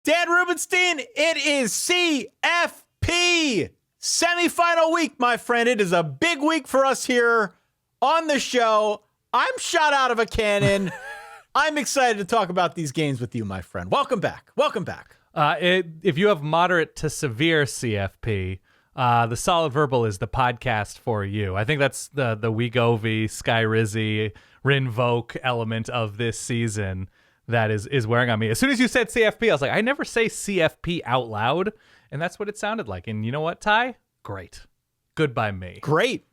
Dan Rubenstein, it is CFP semifinal week, my friend. It is a big week for us here on the show. I'm shot out of a cannon. I'm excited to talk about these games with you, my friend. Welcome back. Welcome back. If you have moderate to severe CFP, the Solid Verbal is the podcast for you. I think that's the Wegovy, Sky Rizzy, Rinvoke element of this season that is wearing on me. As soon as you said CFP, I was like, I never say CFP out loud, and that's what it sounded like. And you know what, Ty? Great. Good by me. Great.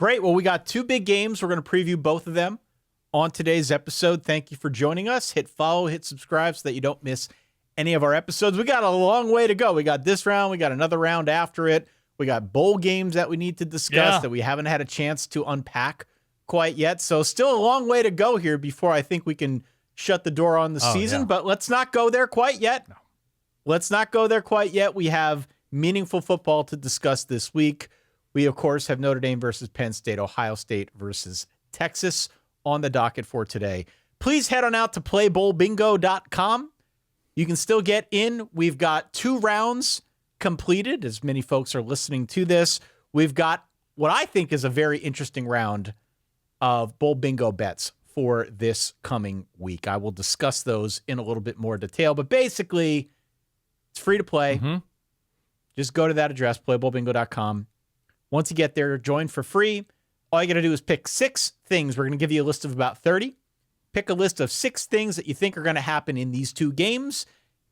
Well, we got two big games. We're going to preview both of them on today's episode. Thank you for joining us. Hit follow, hit subscribe so that you don't miss any of our episodes. We got a long way to go. We got this round. We got another round after it. We got bowl games that we need to discuss that we haven't had a chance to unpack quite yet. So still a long way to go here before I think we can shut the door on the season. Yeah. But let's not go there quite yet. No. Let's not go there quite yet. We have meaningful football to discuss this week. We, of course, have Notre Dame versus Penn State, Ohio State versus Texas on the docket for today. Please head on out to playbowlbingo.com. You can still get in. We've got 2 rounds completed, as many folks are listening to this. We've got what I think is a very interesting round of bowl bingo bets for this coming week. I will discuss those in a little bit more detail, but basically, it's free to play. Mm-hmm. Just go to that address, playbowlbingo.com. Once you get there, join for free. All you got to do is pick 6 things. We're going to give you a list of about 30. Pick a list of 6 things that you think are going to happen in these 2 games.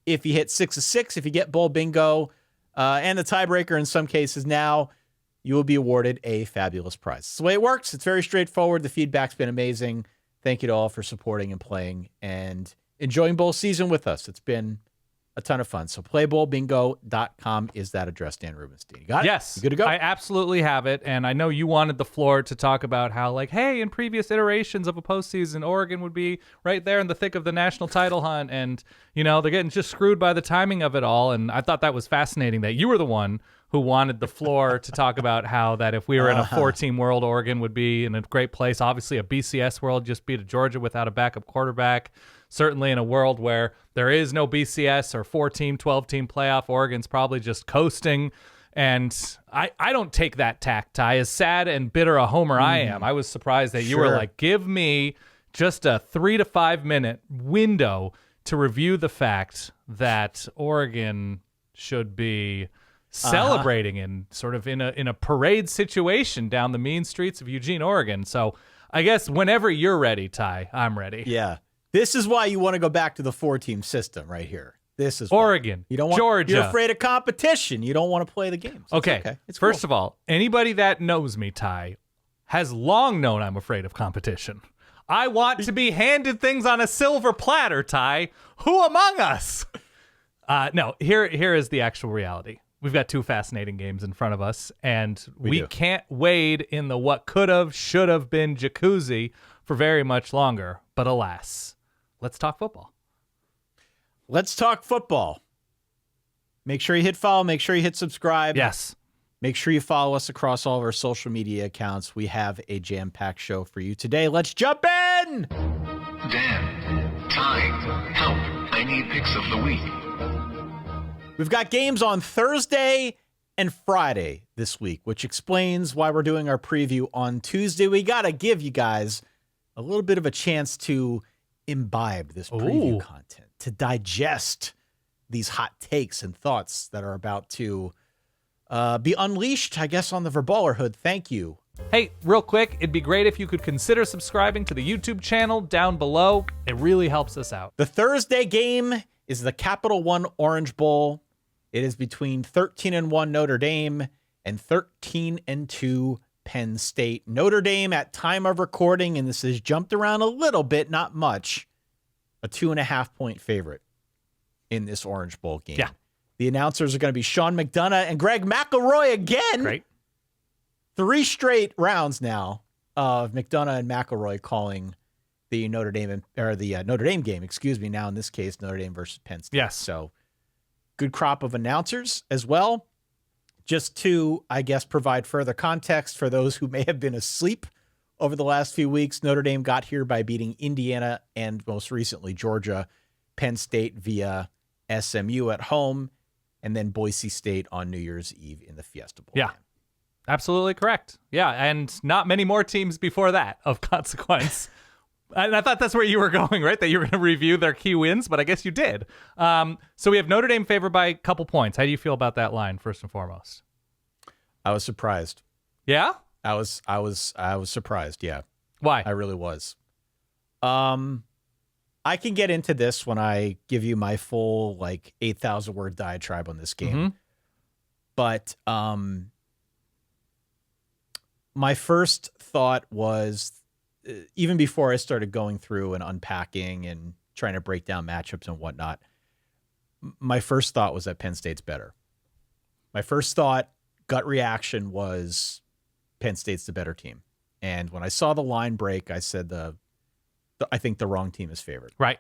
If you hit 6 of 6, if you get bowl bingo, and the tiebreaker in some cases now, you will be awarded a fabulous prize. It's the way it works. It's very straightforward. The feedback's been amazing. Thank you to all for supporting and playing and enjoying bowl season with us. It's been a ton of fun. So playbowlbingo.com is that address, Dan Rubenstein. You got it? Yes. You good to go? I absolutely have it. And I know you wanted the floor to talk about how, like, hey, in previous iterations of a postseason, Oregon would be right there in the thick of the national title hunt. And, you know, they're getting just screwed by the timing of it all. And I thought that was fascinating that you were the one who wanted the floor to talk about how that if we were in a 4-team world, Oregon would be in a great place. Obviously, a BCS world, just beat a Georgia without a backup quarterback. Certainly in a world where there is no BCS or 4-team, 12-team playoff, Oregon's probably just coasting. And I don't take that tack, Ty. As sad and bitter a homer I am, I was surprised that you were like, give me just a 3 to 5 minute window to review the fact that Oregon should be celebrating in sort of in a parade situation down the mean streets of Eugene, Oregon. So I guess whenever you're ready, Ty, I'm ready. Yeah. This is why you want to go back to the 4-team system right here. This is Oregon, you don't want, Georgia. You're afraid of competition. You don't want to play the games. Okay. It's First of all, anybody that knows me, Ty, has long known I'm afraid of competition. I want to be handed things on a silver platter, Ty. Who among us? No, here is the actual reality. We've got 2 fascinating games in front of us, and we can't wade in the what could have, should have been jacuzzi for very much longer. But alas, let's talk football. Let's talk football. Make sure you hit follow. Make sure you hit subscribe. Yes. Make sure you follow us across all of our social media accounts. We have a jam-packed show for you today. Let's jump in! Dan, Ty, help. I need picks of the week. We've got games on Thursday and Friday this week, which explains why we're doing our preview on Tuesday. We got to give you guys a little bit of a chance to imbibe this preview content, to digest these hot takes and thoughts that are about to be unleashed, I guess, on the Verballerhood. Thank you. Hey, real quick, it'd be great if you could consider subscribing to the YouTube channel down below. It really helps us out. The Thursday game is the Capital One Orange Bowl. It is between 13-1 Notre Dame and 13-2 Penn State. Notre Dame at time of recording, and this has jumped around a little bit, not much, a 2.5-point favorite in this Orange Bowl game. Yeah. The announcers are going to be Sean McDonough and Greg McElroy again. Great. 3 straight rounds now of McDonough and McElroy calling the Notre Dame game, now in this case, Notre Dame versus Penn State. Yes. So good crop of announcers as well. Just to, I guess, provide further context for those who may have been asleep over the last few weeks, Notre Dame got here by beating Indiana and most recently Georgia, Penn State via SMU at home, and then Boise State on New Year's Eve in the Fiesta Bowl. Yeah. game. Absolutely correct. Yeah, and not many more teams before that of consequence. And I thought that's where you were going, right? That you were going to review their key wins, but I guess you did. So we have Notre Dame favored by a couple points. How do you feel about that line, first and foremost? I was surprised. Yeah? I was surprised. Yeah, Why? I really was. I can get into this when I give you my full 8,000 word diatribe on this game. Mm-hmm. But my first thought was, even before I started going through and unpacking and trying to break down matchups and whatnot, my first thought was that Penn State's better. My first thought, gut reaction, was Penn State's the better team. And when I saw the line break, I said I think the wrong team is favored. Right.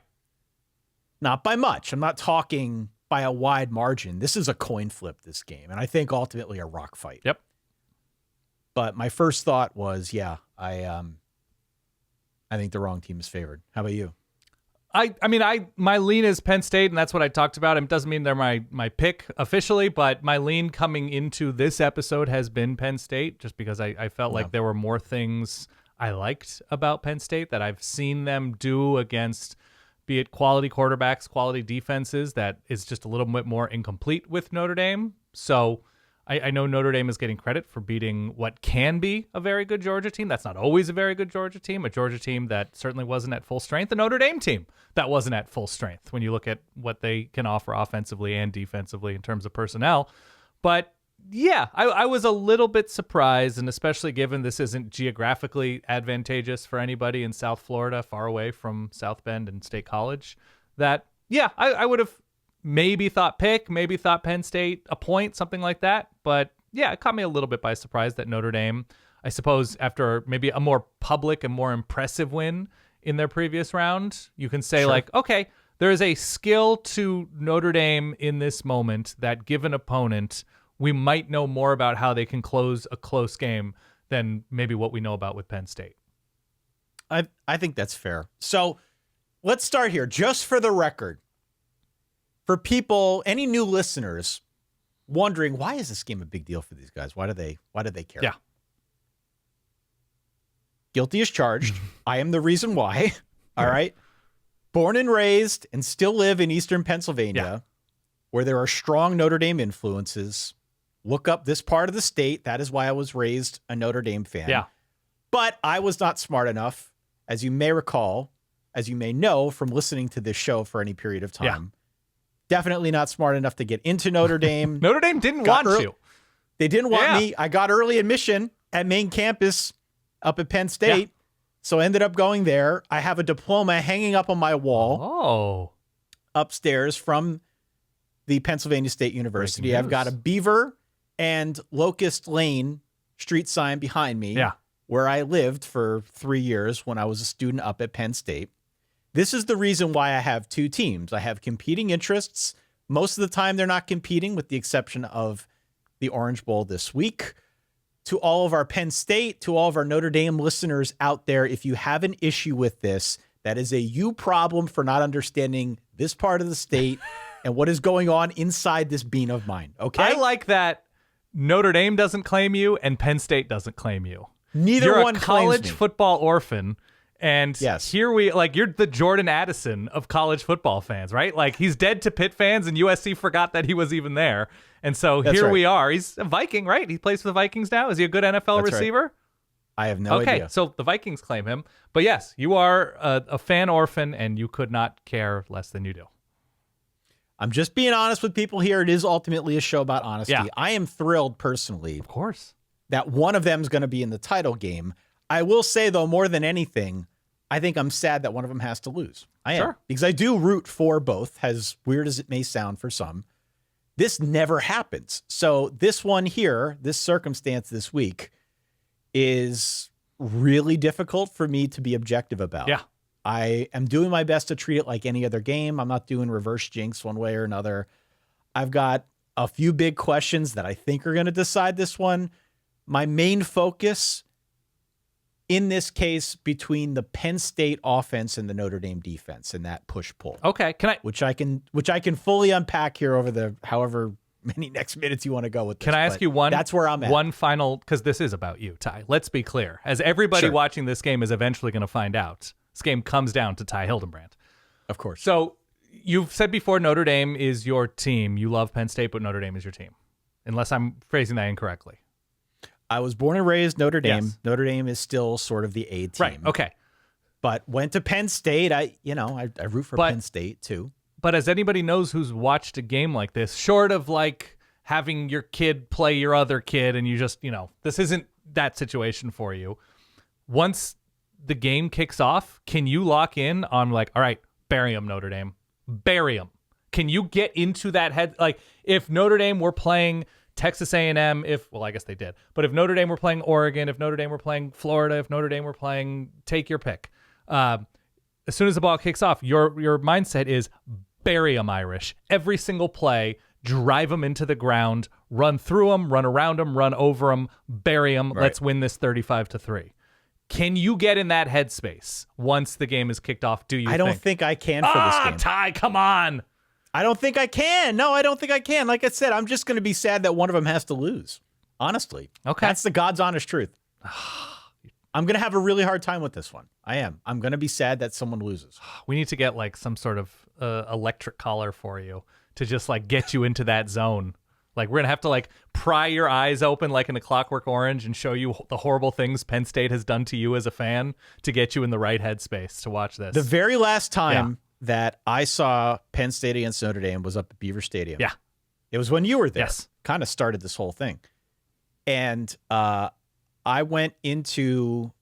Not by much. I'm not talking by a wide margin. This is a coin flip, this game, and I think ultimately a rock fight. Yep. But my first thought was, yeah, I think the wrong team is favored. How about you? My lean is Penn State, and that's what I talked about. It doesn't mean they're my pick officially, but my lean coming into this episode has been Penn State, just because I felt like there were more things I liked about Penn State that I've seen them do against, be it quality quarterbacks, quality defenses, that is just a little bit more incomplete with Notre Dame. So I know Notre Dame is getting credit for beating what can be a very good Georgia team. That's not always a very good Georgia team, a Georgia team that certainly wasn't at full strength, a Notre Dame team that wasn't at full strength when you look at what they can offer offensively and defensively in terms of personnel. But yeah, I was a little bit surprised, and especially given this isn't geographically advantageous for anybody in South Florida, far away from South Bend and State College, that, yeah, I would have maybe thought pick, maybe thought Penn State a point, something like that. But yeah, it caught me a little bit by surprise that Notre Dame, I suppose, after maybe a more public and more impressive win in their previous round, you can say okay, there is a skill to Notre Dame in this moment that, given opponent, we might know more about how they can close a close game than maybe what we know about with Penn State. I think that's fair. So let's start here. Just for the record, for people, any new listeners wondering, why is this game a big deal for these guys? Why do they care? Yeah. Guilty as charged. I am the reason why. All right. Born and raised and still live in Eastern Pennsylvania, where there are strong Notre Dame influences. Look up this part of the state. That is why I was raised a Notre Dame fan. Yeah. But I was not smart enough, as you may recall, as you may know from listening to this show for any period of time. Yeah. Definitely not smart enough to get into Notre Dame. Notre Dame didn't want you. They didn't want me. I got early admission at main campus up at Penn State, so I ended up going there. I have a diploma hanging up on my wall upstairs from the Pennsylvania State University. I've got a Beaver and Locust Lane street sign behind me where I lived for 3 years when I was a student up at Penn State. This is the reason why I have two teams. I have competing interests. Most of the time, they're not competing, with the exception of the Orange Bowl this week. To all of our Penn State, to all of our Notre Dame listeners out there, if you have an issue with this, that is a you problem for not understanding this part of the state and what is going on inside this bean of mine. Okay? I like that Notre Dame doesn't claim you and Penn State doesn't claim you. Neither one claims me. You're a college football orphan. And here you're the Jordan Addison of college football fans, right? Like, he's dead to Pitt fans, and USC forgot that he was even there. And so we are. He's a Viking, right? He plays for the Vikings now. Is he a good NFL receiver? Right. I have no idea. Okay, so the Vikings claim him. But yes, you are a fan orphan, and you could not care less than you do. I'm just being honest with people here. It is ultimately a show about honesty. Yeah. I am thrilled, personally, of course, that one of them is going to be in the title game. I will say, though, more than anything, I think I'm sad that one of them has to lose. I am. Because I do root for both, as weird as it may sound for some. This never happens. So this one here, this circumstance this week, is really difficult for me to be objective about. Yeah. I am doing my best to treat it like any other game. I'm not doing reverse jinx one way or another. I've got a few big questions that I think are going to decide this one. My main focus in this case between the Penn State offense and the Notre Dame defense in that push-pull. Okay, which I can fully unpack here over the however many next minutes you want to go with this. Can I ask you one? That's where I'm at. One final, because this is about you, Ty. Let's be clear. As everybody watching this game is eventually going to find out, this game comes down to Ty Hildenbrand. Of course. So you've said before Notre Dame is your team. You love Penn State, but Notre Dame is your team. Unless I'm phrasing that incorrectly. I was born and raised Notre Dame. Yes. Notre Dame is still sort of the A team. Right, okay. But went to Penn State. I root for Penn State too. But as anybody knows who's watched a game like this, short of like having your kid play your other kid and you just, this isn't that situation for you. Once the game kicks off, can you lock in on like, all right, bury him, Notre Dame. Bury him. Can you get into that head? Like if Notre Dame were playing Texas A&M, I guess they did. But if Notre Dame were playing Oregon, if Notre Dame were playing Florida, if Notre Dame were playing, take your pick. As soon as the ball kicks off, your mindset is bury them, Irish. Every single play, drive them into the ground, run through them, run around them, run over them, bury them. Right. Let's win this 35-3. Can you get in that headspace once the game is kicked off? I don't think I can for this game. Ty, come on. I don't think I can. No, I don't think I can. Like I said, I'm just going to be sad that one of them has to lose. Honestly. Okay. That's the God's honest truth. I'm going to have a really hard time with this one. I am. I'm going to be sad that someone loses. We need to get like some sort of electric collar for you to just like get you into that zone. Like we're going to have to like pry your eyes open like in A Clockwork Orange and show you the horrible things Penn State has done to you as a fan to get you in the right headspace to watch this. The very last time that I saw Penn State against Notre Dame was up at Beaver Stadium. Yeah. It was when you were there. Yes. Kind of started this whole thing. And I went into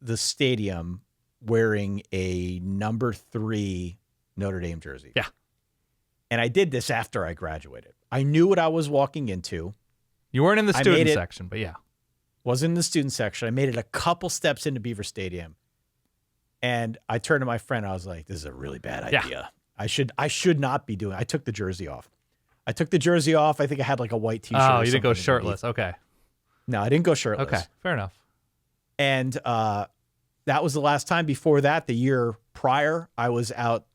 the stadium wearing a number 3 Notre Dame jersey. Yeah. And I did this after I graduated. I knew what I was walking into. You weren't in the student section, but yeah. Was in the student section. I made it a couple steps into Beaver Stadium. And I turned to my friend. I was like, this is a really bad idea. I should not be doing it. I took the jersey off. I think I had like a white T-shirt. Oh, you didn't go shirtless. Okay. No, I didn't go shirtless. Okay, fair enough. And that was the last time. Before that, the year prior, I was out.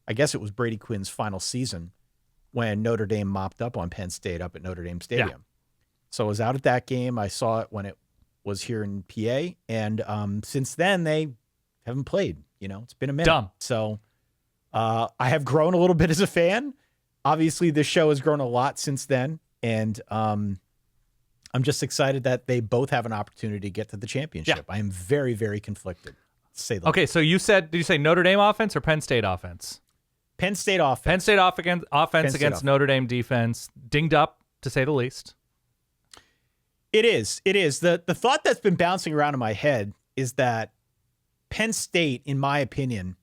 I guess it was Brady Quinn's final season when Notre Dame mopped up on Penn State up at Notre Dame Stadium. Yeah. So I was out at that game. I saw it when it was here in PA. And since then, they haven't played. It's been a minute. Dumb. So I have grown a little bit as a fan. Obviously, this show has grown a lot since then. And I'm just excited that they both have an opportunity to get to the championship. Yeah. I am very, very conflicted. Okay, so did you say Notre Dame offense or Penn State offense? Penn State offense. Penn State offense against Notre Dame defense. Dinged up, to say the least. It is. The thought that's been bouncing around in my head is that Penn State, in my opinion,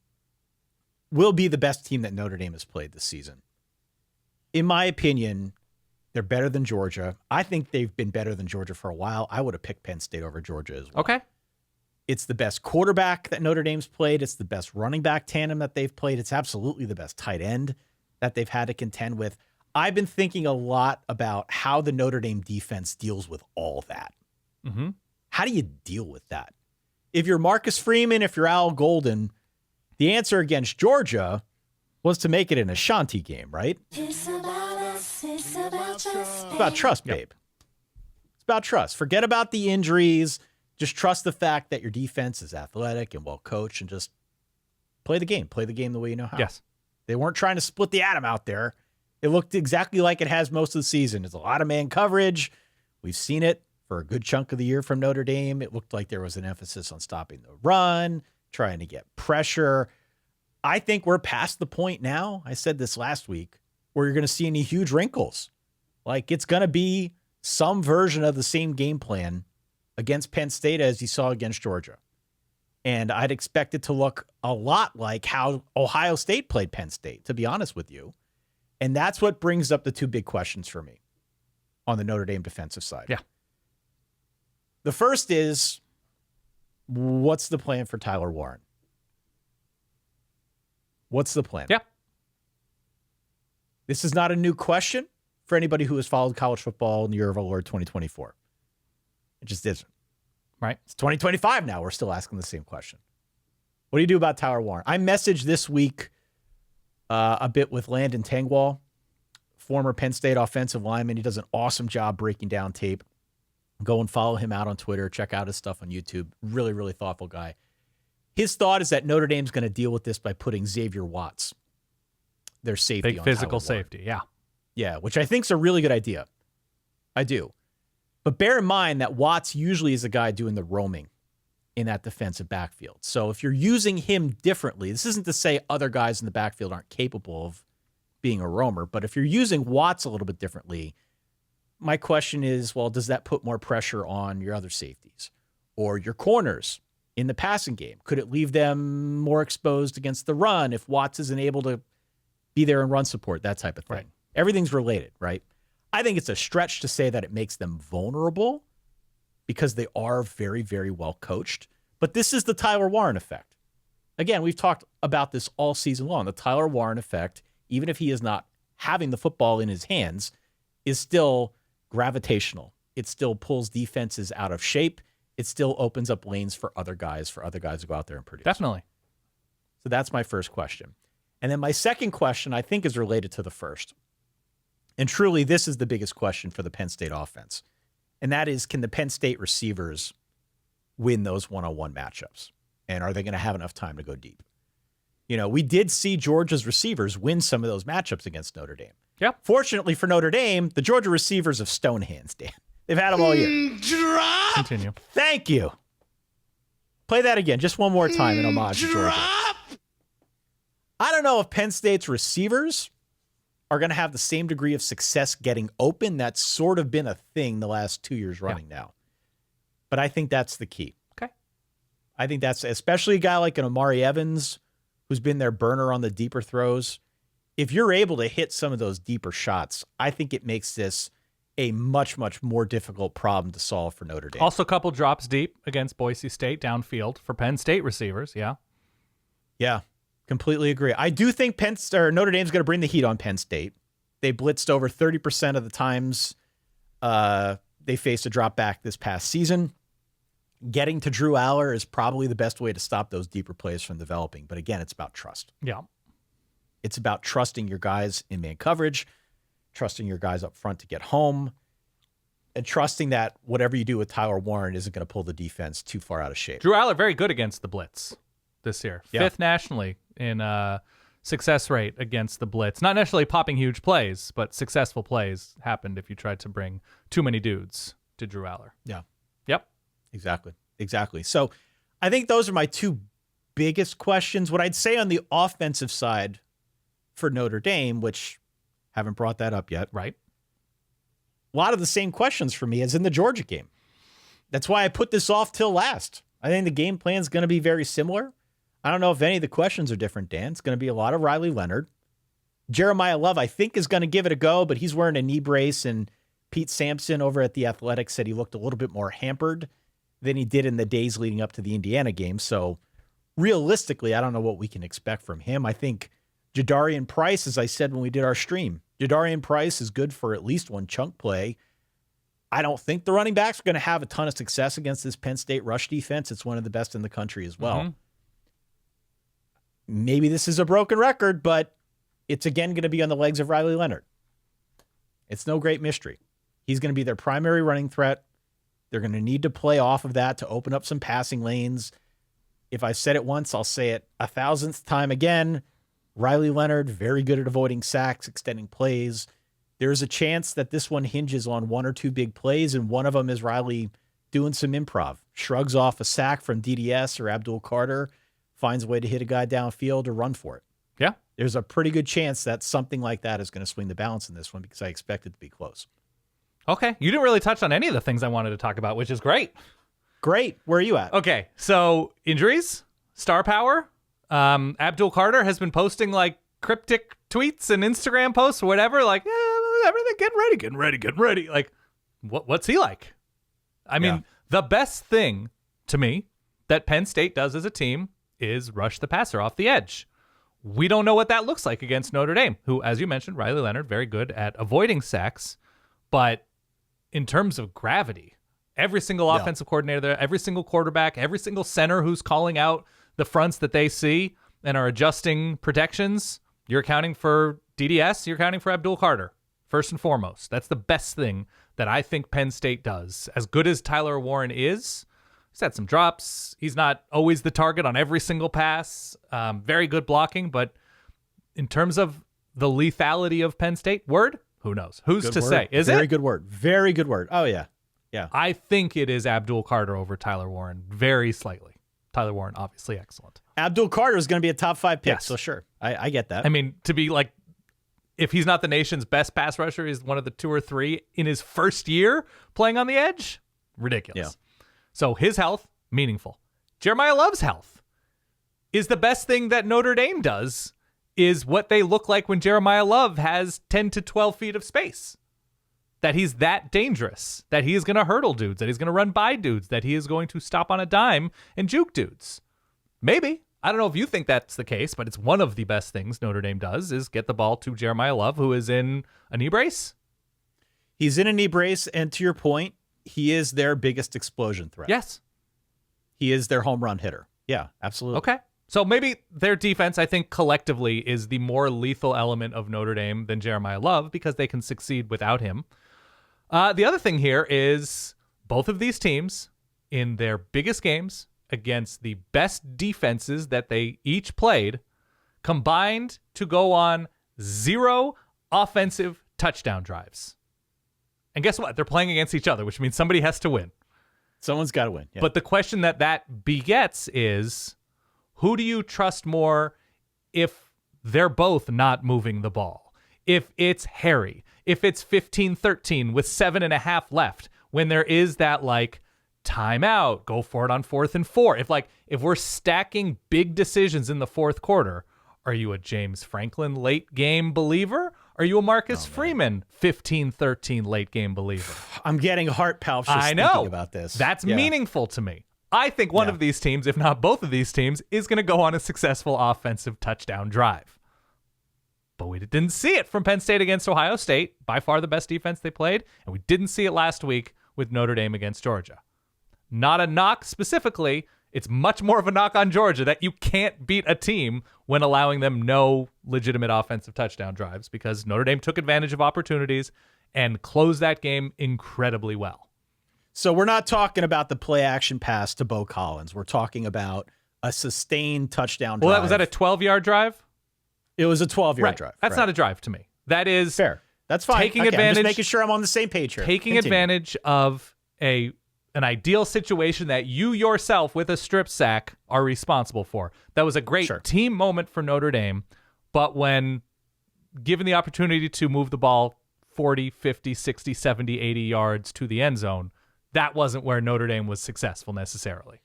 will be the best team that Notre Dame has played this season. In my opinion, they're better than Georgia. I think they've been better than Georgia for a while. I would have picked Penn State over Georgia as well. Okay. It's the best quarterback that Notre Dame's played. It's the best running back tandem that they've played. It's absolutely the best tight end that they've had to contend with. I've been thinking a lot about how the Notre Dame defense deals with all that. Mm-hmm. How do you deal with that? If you're Marcus Freeman, if you're Al Golden, the answer against Georgia was to make it an Ashanti game, right? It's about us. It's about trust. It's about trust, babe. It's about trust. Forget about the injuries. Just trust the fact that your defense is athletic and well coached, and just play the game. Play the game the way you know how. Yes. They weren't trying to split the atom out there. It looked exactly like it has most of the season. It's a lot of man coverage. We've seen it for a good chunk of the year from Notre Dame. It looked like there was an emphasis on stopping the run, trying to get pressure. I think we're past the point now, I said this last week, where you're going to see any huge wrinkles. Like, it's going to be some version of the same game plan against Penn State as you saw against Georgia. And I'd expect it to look a lot like how Ohio State played Penn State, to be honest with you. And that's what brings up the two big questions for me on the Notre Dame defensive side. Yeah. The first is, what's the plan for Tyler Warren? What's the plan? Yeah. This is not a new question for anybody who has followed college football in the year of our Lord 2024. It just isn't. Right. It's 2025 now. We're still asking the same question. What do you do about Tyler Warren? I messaged this week a bit with Landon Tangwall, former Penn State offensive lineman. He does an awesome job breaking down tape. Go and follow him out on Twitter. Check out his stuff on YouTube. Really, really thoughtful guy. His thought is that Notre Dame's going to deal with this by putting Xavier Watts, their safety, Big on physical Tyler Warren. safety. Yeah. Yeah, which I think is a really good idea. I do. But bear in mind that Watts usually is a guy doing the roaming in that defensive backfield. So if you're using him differently, this isn't to say other guys in the backfield aren't capable of being a roamer, but if you're using Watts a little bit differently, my question is, well, does that put more pressure on your other safeties or your corners in the passing game? Could it leave them more exposed against the run if Watts isn't able to be there and run support, that type of thing? Right. Everything's related, right? I think it's a stretch to say that it makes them vulnerable because they are very, very well coached. But this is the Tyler Warren effect. Again, we've talked about this all season long. The Tyler Warren effect, even if he is not having the football in his hands, is still gravitational. It still pulls defenses out of shape. It still opens up lanes for other guys to go out there and produce. Definitely. So that's my first question. And then my second question, I think, is related to the first. And truly, this is the biggest question for the Penn State offense. And that is, can the Penn State receivers win those one-on-one matchups? And are they going to have enough time to go deep? You know, we did see Georgia's receivers win some of those matchups against Notre Dame. Yep. Fortunately for Notre Dame, the Georgia receivers have stone hands, Dan. They've had them all year. Continue. Thank you. Play that again, just one more time in homage to Georgia. I don't know if Penn State's receivers are going to have the same degree of success getting open. That's sort of been a thing the last 2 years running now. But I think that's the key. Okay. I think that's, especially a guy like an Amari Evans, who's been their burner on the deeper throws. If you're able to hit some of those deeper shots, I think it makes this a much, much more difficult problem to solve for Notre Dame. Also, a couple drops deep against Boise State downfield for Penn State receivers. Yeah. Yeah, completely agree. I do think Notre Dame's going to bring the heat on Penn State. They blitzed over 30% of the times they faced a drop back this past season. Getting to Drew Aller is probably the best way to stop those deeper plays from developing. But again, it's about trust. Yeah. It's about trusting your guys in man coverage, trusting your guys up front to get home, and trusting that whatever you do with Tyler Warren isn't going to pull the defense too far out of shape. Drew Aller, very good against the blitz this year. Yeah. 5th nationally in success rate against the blitz. Not necessarily popping huge plays, but successful plays happened if you tried to bring too many dudes to Drew Aller. Yeah. Yep. Exactly. So I think those are my two biggest questions. What I'd say on the offensive side for Notre Dame, which haven't brought that up yet. Right. A lot of the same questions for me as in the Georgia game. That's why I put this off till last. I think the game plan is going to be very similar. I don't know if any of the questions are different, Dan. It's going to be a lot of Riley Leonard. Jeremiah Love, I think, is going to give it a go, but he's wearing a knee brace, and Pete Sampson over at The Athletic said he looked a little bit more hampered than he did in the days leading up to the Indiana game. So realistically, I don't know what we can expect from him. I think Jadarian Price, as I said when we did our stream, Jadarian Price is good for at least one chunk play. I don't think the running backs are going to have a ton of success against this Penn State rush defense. It's one of the best in the country as well. Mm-hmm. Maybe this is a broken record, but it's again going to be on the legs of Riley Leonard. It's no great mystery. He's going to be their primary running threat. They're going to need to play off of that to open up some passing lanes. If I've said it once, I'll say it 1,000th time again. Riley Leonard, very good at avoiding sacks, extending plays. There's a chance that this one hinges on one or two big plays, and one of them is Riley doing some improv. Shrugs off a sack from DDS or Abdul Carter, finds a way to hit a guy downfield or run for it. Yeah. There's a pretty good chance that something like that is going to swing the balance in this one because I expect it to be close. Okay. You didn't really touch on any of the things I wanted to talk about, which is great. Great. Where are you at? Okay. So injuries, star power. Abdul Carter has been posting like cryptic tweets and Instagram posts or whatever, like, everything getting ready. Like, what's he like? I mean, the best thing to me that Penn State does as a team is rush the passer off the edge. We don't know what that looks like against Notre Dame, who, as you mentioned, Riley Leonard, very good at avoiding sacks. But in terms of gravity Every single offensive coordinator there, every single quarterback, every single center who's calling out the fronts that they see and are adjusting protections. You're accounting for DDS. You're accounting for Abdul Carter, first and foremost. That's the best thing that I think Penn State does. As good as Tyler Warren is, he's had some drops. He's not always the target on every single pass. Very good blocking, but in terms of the lethality of Penn State, who knows? Who's Good to word. say? Is Very it? good word. Very good word. Oh, yeah. Yeah. I think it is Abdul Carter over Tyler Warren, very slightly. Tyler Warren, obviously excellent. Abdul Carter is going to be a top 5 pick, Yes. so sure. I get that. I mean, to be like, if he's not the nation's best pass rusher, he's one of the 2 or 3 in his first year playing on the edge. Ridiculous. Yeah. So his health, meaningful. Jeremiah Love's health is the best thing that Notre Dame does, is what they look like when Jeremiah Love has 10 to 12 feet of space. That he's that dangerous, that he is going to hurdle dudes, that he's going to run by dudes, that he is going to stop on a dime and juke dudes. Maybe. I don't know if you think that's the case, but it's one of the best things Notre Dame does is get the ball to Jeremiah Love, who is in a knee brace. He's in a knee brace, and to your point, he is their biggest explosion threat. Yes. He is their home run hitter. Yeah, absolutely. Okay. So maybe their defense, I think, collectively is the more lethal element of Notre Dame than Jeremiah Love because they can succeed without him. The other thing here is both of these teams in their biggest games against the best defenses that they each played combined to go on 0 offensive touchdown drives. And guess what? They're playing against each other, which means somebody has to win. Someone's got to win. Yeah. But the question that begets is, who do you trust more if they're both not moving the ball? If it's hairy, if it's 15-13 with 7.5 left, when there is that like timeout, go for it on 4th and 4. If we're stacking big decisions in the fourth quarter, are you a James Franklin late game believer? Are you a Marcus Freeman 15-13 late game believer? I'm getting heart palps just I know. thinking about this. That's Yeah. meaningful to me. I think one of these teams, if not both of these teams, is going to go on a successful offensive touchdown drive. But we didn't see it from Penn State against Ohio State, by far the best defense they played, and we didn't see it last week with Notre Dame against Georgia. Not a knock specifically. It's much more of a knock on Georgia that you can't beat a team when allowing them no legitimate offensive touchdown drives, because Notre Dame took advantage of opportunities and closed that game incredibly well. So we're not talking about the play action pass to Bo Collins. We're talking about a sustained touchdown drive. Well, was that a 12-yard drive? It was a 12-yard Right. drive. That's not a drive to me. That is fair. That's fine. Taking Okay, I'm advantage, just making sure I'm on the same page here. Taking Continue. advantage of an ideal situation that you yourself with a strip sack are responsible for. That was a great team moment for Notre Dame, but when given the opportunity to move the ball 40, 50, 60, 70, 80 yards to the end zone, that wasn't where Notre Dame was successful necessarily.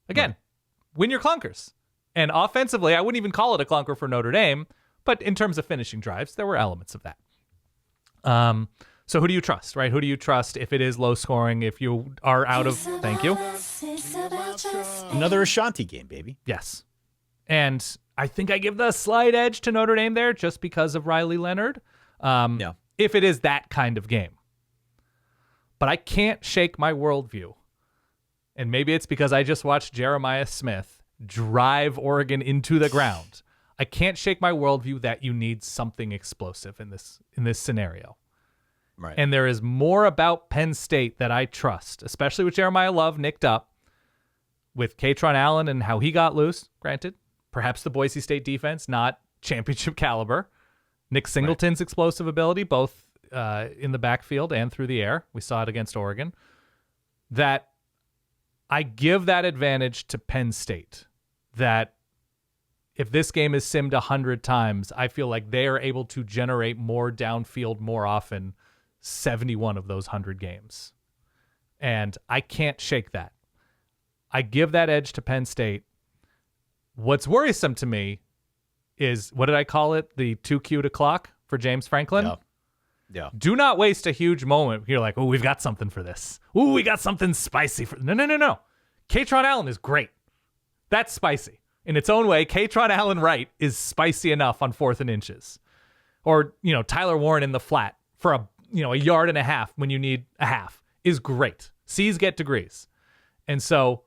Again, win your clunkers. And offensively, I wouldn't even call it a clunker for Notre Dame, but in terms of finishing drives, there were elements of that. So who do you trust, right? Who do you trust if it is low scoring, if you are out of... Thank you. Another Ashanti game, baby. Yes. And I think I give the slight edge to Notre Dame there just because of Riley Leonard. If it is that kind of game. But I can't shake my worldview. And maybe it's because I just watched Jeremiah Smith drive Oregon into the ground. I can't shake my worldview that you need something explosive in this scenario. Right. And there is more about Penn State that I trust, especially with Jeremiah Love nicked up, with Kaytron Allen and how he got loose. Granted, perhaps the Boise State defense, not championship caliber. Nick Singleton's explosive ability, both in the backfield and through the air. We saw it against Oregon. That I give that advantage to Penn State. That if this game is simmed 100 times, I feel like they are able to generate more downfield more often 71 of those 100 games. And I can't shake that. I give that edge to Penn State. What's worrisome to me is, what did I call it? The too cute a clock for James Franklin? Yeah. Do not waste a huge moment. You're like, oh, we've got something for this. Oh, we got something spicy for... No. Kaytron Allen is great. That's spicy. In its own way, Kaytron Allen right is spicy enough on 4th and inches. Or, Tyler Warren in the flat for a yard and a half when you need a half is great. C's get degrees. And so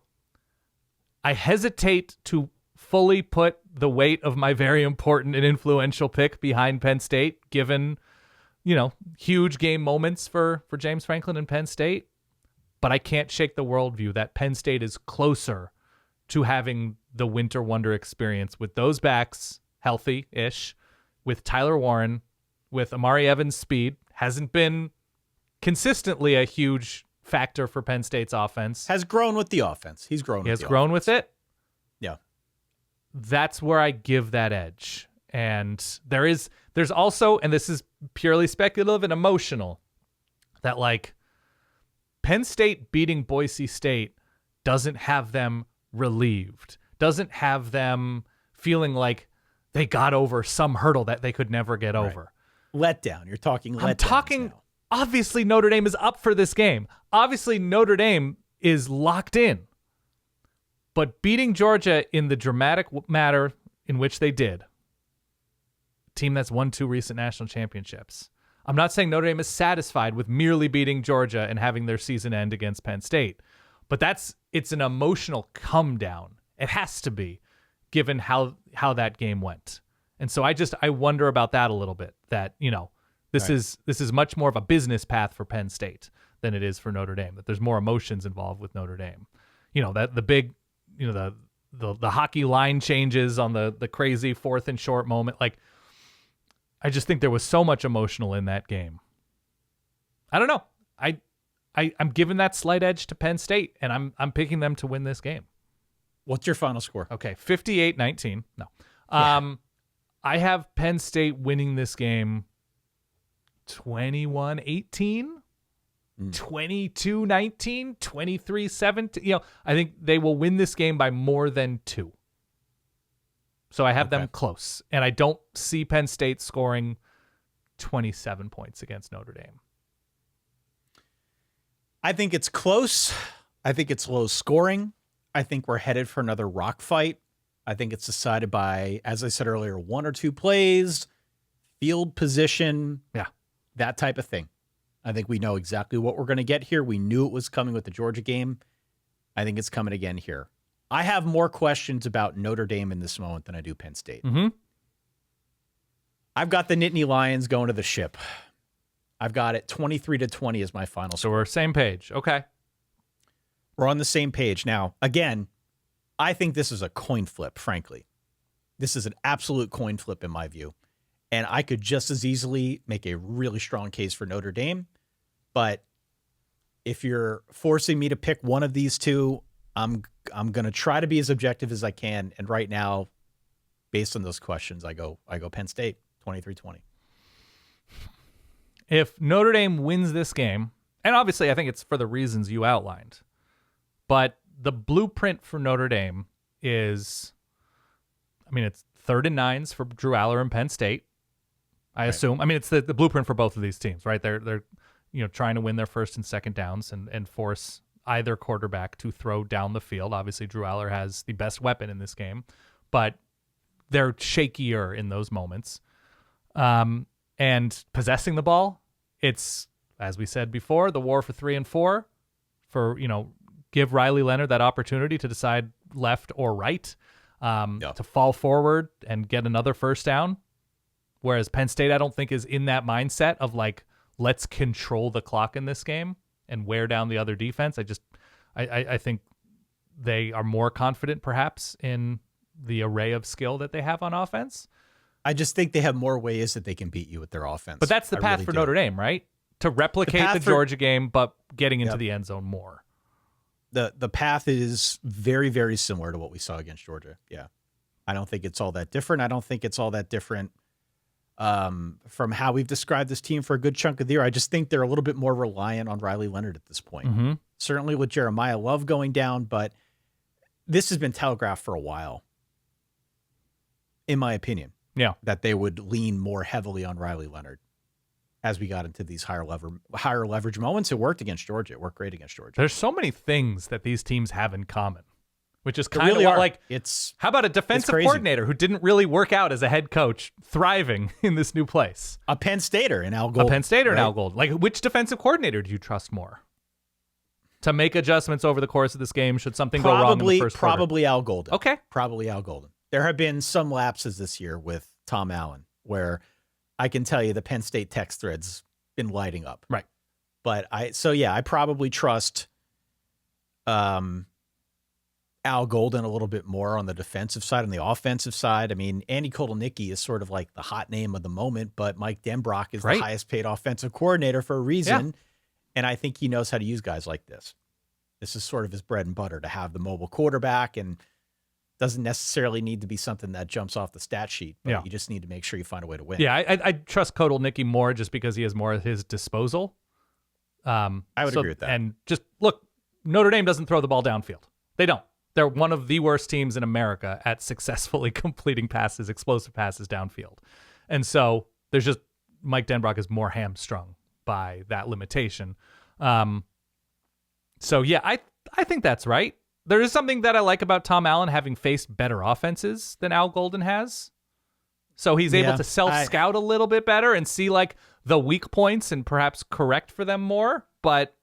I hesitate to fully put the weight of my very important and influential pick behind Penn State, given, huge game moments for James Franklin and Penn State. But I can't shake the worldview that Penn State is closer to having the winter wonder experience with those backs healthy-ish, with Tyler Warren, with Amari Evans' speed. Hasn't been consistently a huge factor for Penn State's offense. Has grown with the offense. He has grown with it. Yeah. That's where I give that edge. And there's also, and this is purely speculative and emotional, that like Penn State beating Boise State doesn't have them relieved, doesn't have them feeling like they got over some hurdle that they could never get over. Letdown. You're talking letdown. I'm talking, obviously Notre Dame is up for this game. Obviously Notre Dame is locked in. But beating Georgia in the dramatic manner in which they did, a team that's won 2 recent national championships, I'm not saying Notre Dame is satisfied with merely beating Georgia and having their season end against Penn State, but it's an emotional come down. It has to be, given how that game went. And so I wonder about that a little bit, that, this is much more of a business path for Penn State than it is for Notre Dame, that there's more emotions involved with Notre Dame. That the big, the hockey line changes on the crazy 4th and short moment. Like, I just think there was so much emotional in that game. I don't know. I'm giving that slight edge to Penn State, and I'm picking them to win this game. What's your final score? Okay, 58-19. No. I have Penn State winning this game 21-18, 22-19, 23-17. I think they will win this game by more than 2. So I have them close, and I don't see Penn State scoring 27 points against Notre Dame. I think it's close. I think it's low scoring. I think we're headed for another rock fight. I think it's decided by, as I said earlier, 1 or 2 plays, field position, that type of thing. I think we know exactly what we're going to get here. We knew it was coming with the Georgia game. I think it's coming again here. I have more questions about Notre Dame in this moment than I do Penn State. Mm-hmm. I've got the Nittany Lions going to the ship. I've got it 23-20 as my final score. So we're same page. Okay. We're on the same page. Now, again, I think this is a coin flip, frankly. This is an absolute coin flip in my view. And I could just as easily make a really strong case for Notre Dame. But if you're forcing me to pick one of these two, I'm going to try to be as objective as I can. And right now, based on those questions, I go Penn State, 23-20. If Notre Dame wins this game, and obviously I think it's for the reasons you outlined, but the blueprint for Notre Dame is, it's 3rd and 9s for Drew Aller and Penn State, I assume. It's the blueprint for both of these teams, right? They're trying to win their 1st and 2nd downs and force either quarterback to throw down the field. Obviously, Drew Aller has the best weapon in this game, but they're shakier in those moments. And possessing the ball, it's, as we said before, the war for 3 and 4, for, give Riley Leonard that opportunity to decide left or right, to fall forward and get another 1st down. Whereas Penn State, I don't think, is in that mindset of like, let's control the clock in this game and wear down the other defense. I think they are more confident perhaps in the array of skill that they have on offense. I just think they have more ways that they can beat you with their offense. But that's the path for Notre Dame, right? To replicate the Georgia game, but getting into the end zone more. The path is very, very similar to what we saw against Georgia. Yeah. I don't think it's all that different. I don't think it's all that different from how we've described this team for a good chunk of the year. I just think they're a little bit more reliant on Riley Leonard at this point. Mm-hmm. Certainly with Jeremiah Love going down, but this has been telegraphed for a while, in my opinion. Yeah, that they would lean more heavily on Riley Leonard as we got into these higher leverage moments. It worked against Georgia. It worked great against Georgia. There's so many things that these teams have in common, which is kind really of like, how about a defensive crazy. Coordinator who didn't really work out as a head coach, thriving in this new place? A Penn Stater in Al Gold. And Al Gold. Like, which defensive coordinator do you trust more? to make adjustments over the course of this game should something go wrong in the first quarter? Probably Al Golden. Okay. Probably Al Golden. There have been some lapses this year with Tom Allen where I can tell you the Penn State text thread's been lighting up. Right. But I probably trust Al Golden a little bit more on the defensive side. On the offensive side, I mean, Andy Kotelnicki is sort of like the hot name of the moment, but Mike Denbrock is the highest paid offensive coordinator for a reason. Yeah. And I think he knows how to use guys like this. This is sort of his bread and butter, to have the mobile quarterback, and doesn't necessarily need to be something that jumps off the stat sheet, but you just need to make sure you find a way to win. Yeah, I trust Kotelnicki more just because he has more at his disposal. I would agree with that. And just look, Notre Dame doesn't throw the ball downfield. They don't. They're one of the worst teams in America at successfully completing passes, explosive passes downfield. And so there's just Mike Denbrock is more hamstrung by that limitation. So yeah, I think that's right. There is something that I like about Tom Allen having faced better offenses than Al Golden has. So he's able to self-scout a little bit better and see like the weak points and perhaps correct for them more. But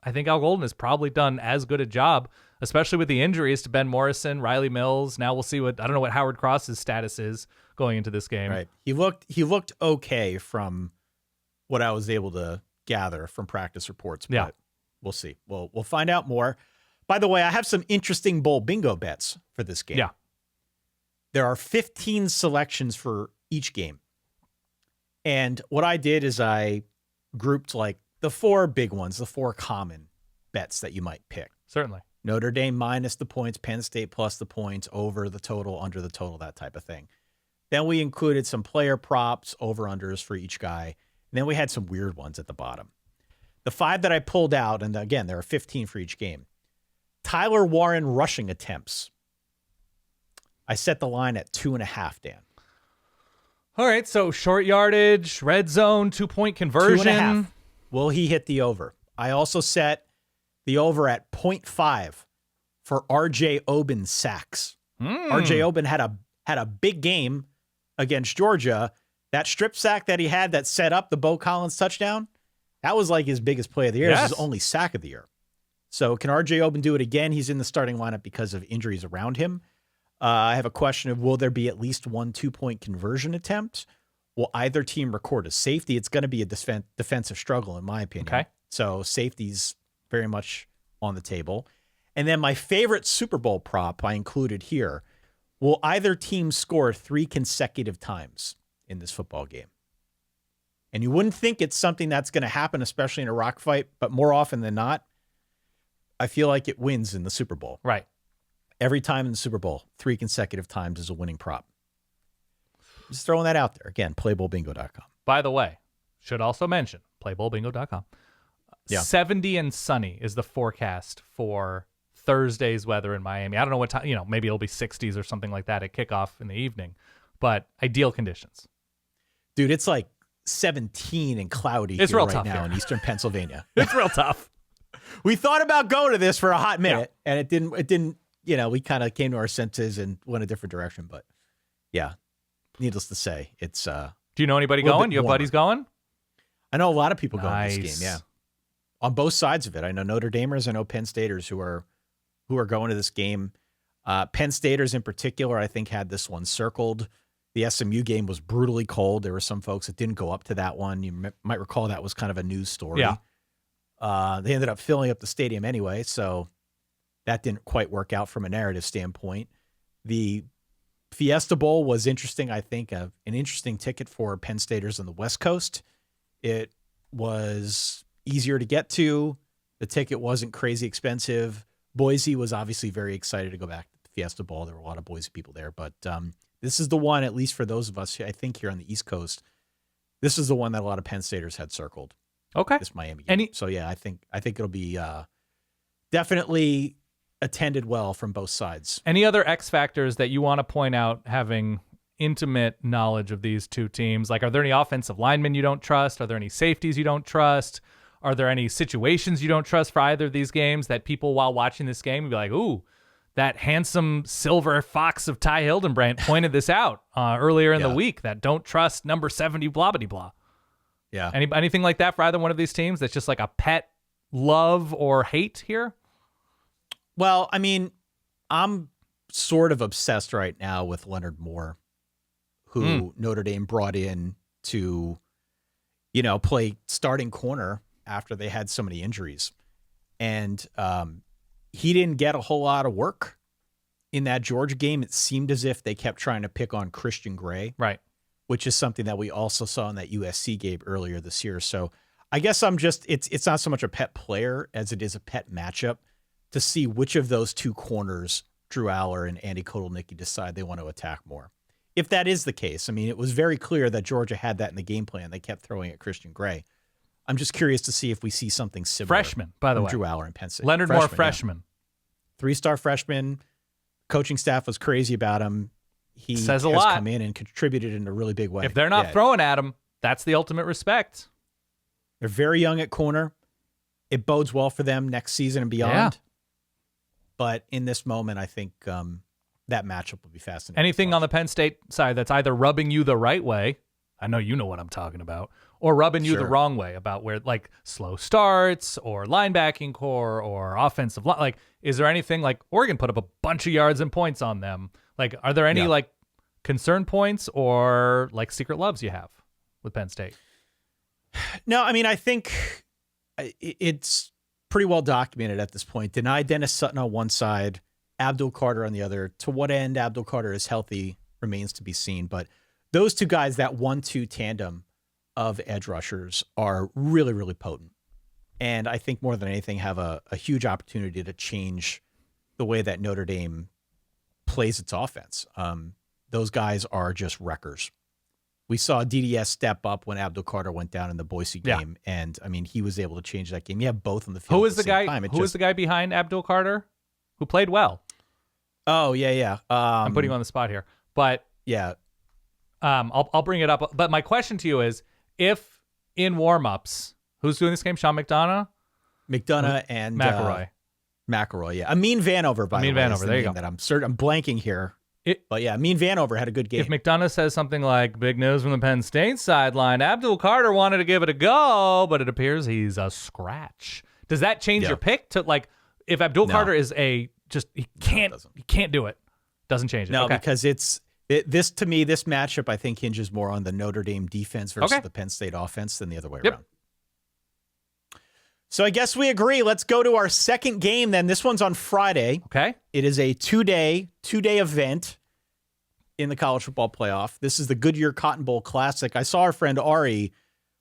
I think Al Golden has probably done as good a job, especially with the injuries to Ben Morrison, Riley Mills. Now we'll see I don't know what Howard Cross's status is going into this game. Right. He looked okay from what I was able to gather from practice reports, but we'll see. We'll find out more. By the way, I have some interesting bowl bingo bets for this game. Yeah. There are 15 selections for each game. And what I did is I grouped like the 4 big ones, the 4 common bets that you might pick. Certainly. Notre Dame minus the points, Penn State plus the points, over the total, under the total, that type of thing. Then we included some player props, over-unders for each guy. And then we had some weird ones at the bottom. The 5 that I pulled out, and again, there are 15 for each game. Tyler Warren rushing attempts. I set the line at 2.5, Dan. All right, so short yardage, red zone, 2-point conversion. 2.5. Will he hit the over? I also set the over at 0.5 for R.J. Oben sacks. R.J. Oben had a big game against Georgia. That strip sack that he had that set up the Bo Collins touchdown, that was like his biggest play of the year. Yes. This is his only sack of the year. So can R.J. Oben do it again? He's in the starting lineup because of injuries around him. I have a question of, will there be at least one 2-point conversion attempt? Will either team record a safety? It's going to be a defensive struggle, in my opinion. Okay. So safety's very much on the table. And then my favorite Super Bowl prop I included here. Will either team score 3 consecutive times in this football game? And you wouldn't think it's something that's going to happen, especially in a rock fight, but more often than not, I feel like it wins in the Super Bowl. Right. Every time in the Super Bowl, 3 consecutive times is a winning prop. Just throwing that out there. Again, playbowlbingo.com. By the way, should also mention, playbowlbingo.com. Yeah. 70 and sunny is the forecast for Thursday's weather in Miami. I don't know what time, maybe it'll be 60s or something like that at kickoff in the evening, but ideal conditions. Dude, it's like 17 and cloudy it's here real right tough now here. in eastern Pennsylvania. It's real tough. We thought about going to this for a hot minute, and it didn't, we kind of came to our senses and went a different direction. But yeah, needless to say, it's Do you know anybody going? Do you have buddies going? I know a lot of people going Nice. to this game, yeah. On both sides of it. I know Notre Damers, I know Penn Staters who are going to this game. Penn Staters in particular, I think, had this one circled. The SMU game was brutally cold. There were some folks that didn't go up to that one. You might recall that was kind of a news story. Yeah. They ended up filling up the stadium anyway, so that didn't quite work out from a narrative standpoint. The Fiesta Bowl was interesting, I think, an interesting ticket for Penn Staters on the West Coast. It was easier to get to. The ticket wasn't crazy expensive. Boise was obviously very excited to go back to the Fiesta Bowl. There were a lot of Boise people there, but this is the one, at least for those of us, I think, here on the East Coast, this is the one that a lot of Penn Staters had circled. Okay. This Miami game. So yeah, I think it'll be definitely attended well from both sides. Any other X factors that you want to point out, having intimate knowledge of these two teams? Like, are there any offensive linemen you don't trust? Are there any safeties you don't trust? Are there any situations you don't trust for either of these games that people, while watching this game, would be like, ooh, that handsome silver fox of Ty Hildenbrandt pointed this out earlier in the week, that don't trust number 70 blah, blah, blah. Yeah. Anything like that for either one of these teams that's just like a pet love or hate here? Well, I mean, I'm sort of obsessed right now with Leonard Moore, who Notre Dame brought in to, play starting corner after they had so many injuries. And he didn't get a whole lot of work in that Georgia game. It seemed as if they kept trying to pick on Christian Gray, Right. which is something that we also saw in that USC game earlier this year. So I guess it's not so much a pet player as it is a pet matchup to see which of those two corners Drew Aller and Andy Kotelnicki decide they want to attack more. If that is the case, I mean, it was very clear that Georgia had that in the game plan. They kept throwing at Christian Gray. I'm just curious to see if we see something similar. Freshman, by the way. Drew Aller and Penn State. Leonard Moore, freshman. Yeah. 3-star freshman. Coaching staff was crazy about him. He Says a has lot. come in and contributed in a really big way. If they're not throwing at him, that's the ultimate respect. They're very young at corner. It bodes well for them next season and beyond. Yeah. But in this moment, I think that matchup will be fascinating. Anything on the Penn State side that's either rubbing you the right way, I know you know what I'm talking about, or rubbing you the wrong way about where, like, slow starts or linebacking core or offensive line. Like, is there anything, like, Oregon put up a bunch of yards and points on them? Like, are there any, like, concern points or, like, secret loves you have with Penn State? No, I mean, I think it's pretty well documented at this point. Deny Dennis Sutton on one side, Abdul Carter on the other. To what end Abdul Carter is healthy remains to be seen. But those two guys, that 1-2 tandem of edge rushers, are really, really potent. And I think more than anything have a huge opportunity to change the way that Notre Dame plays its offense. Those guys are just wreckers. We saw DDS step up when Abdul Carter went down in the Boise game, and I mean, he was able to change that game. You have both on the field. Who is the guy? Who is the guy behind Abdul Carter, who played well? Oh yeah. I'm putting you on the spot here, but yeah, I'll bring it up. But my question to you is, if in warmups, who's doing this game? Sean McDonough and McElroy. McElroy, yeah. Amin Vanover, by the way. Amin Vanover, there you go. That I'm blanking here. But yeah, Amin Vanover had a good game. If McDonough says something like, big news from the Penn State sideline, Abdul Carter wanted to give it a go, but it appears he's a scratch. Does that change your pick to, like, if Abdul Carter is he can't do it, doesn't change it? No, okay. because this matchup, I think, hinges more on the Notre Dame defense versus the Penn State offense than the other way around. So I guess we agree. Let's go to our second game then. This one's on Friday. Okay. It is a two-day event in the college football playoff. This is the Goodyear Cotton Bowl Classic. I saw our friend Ari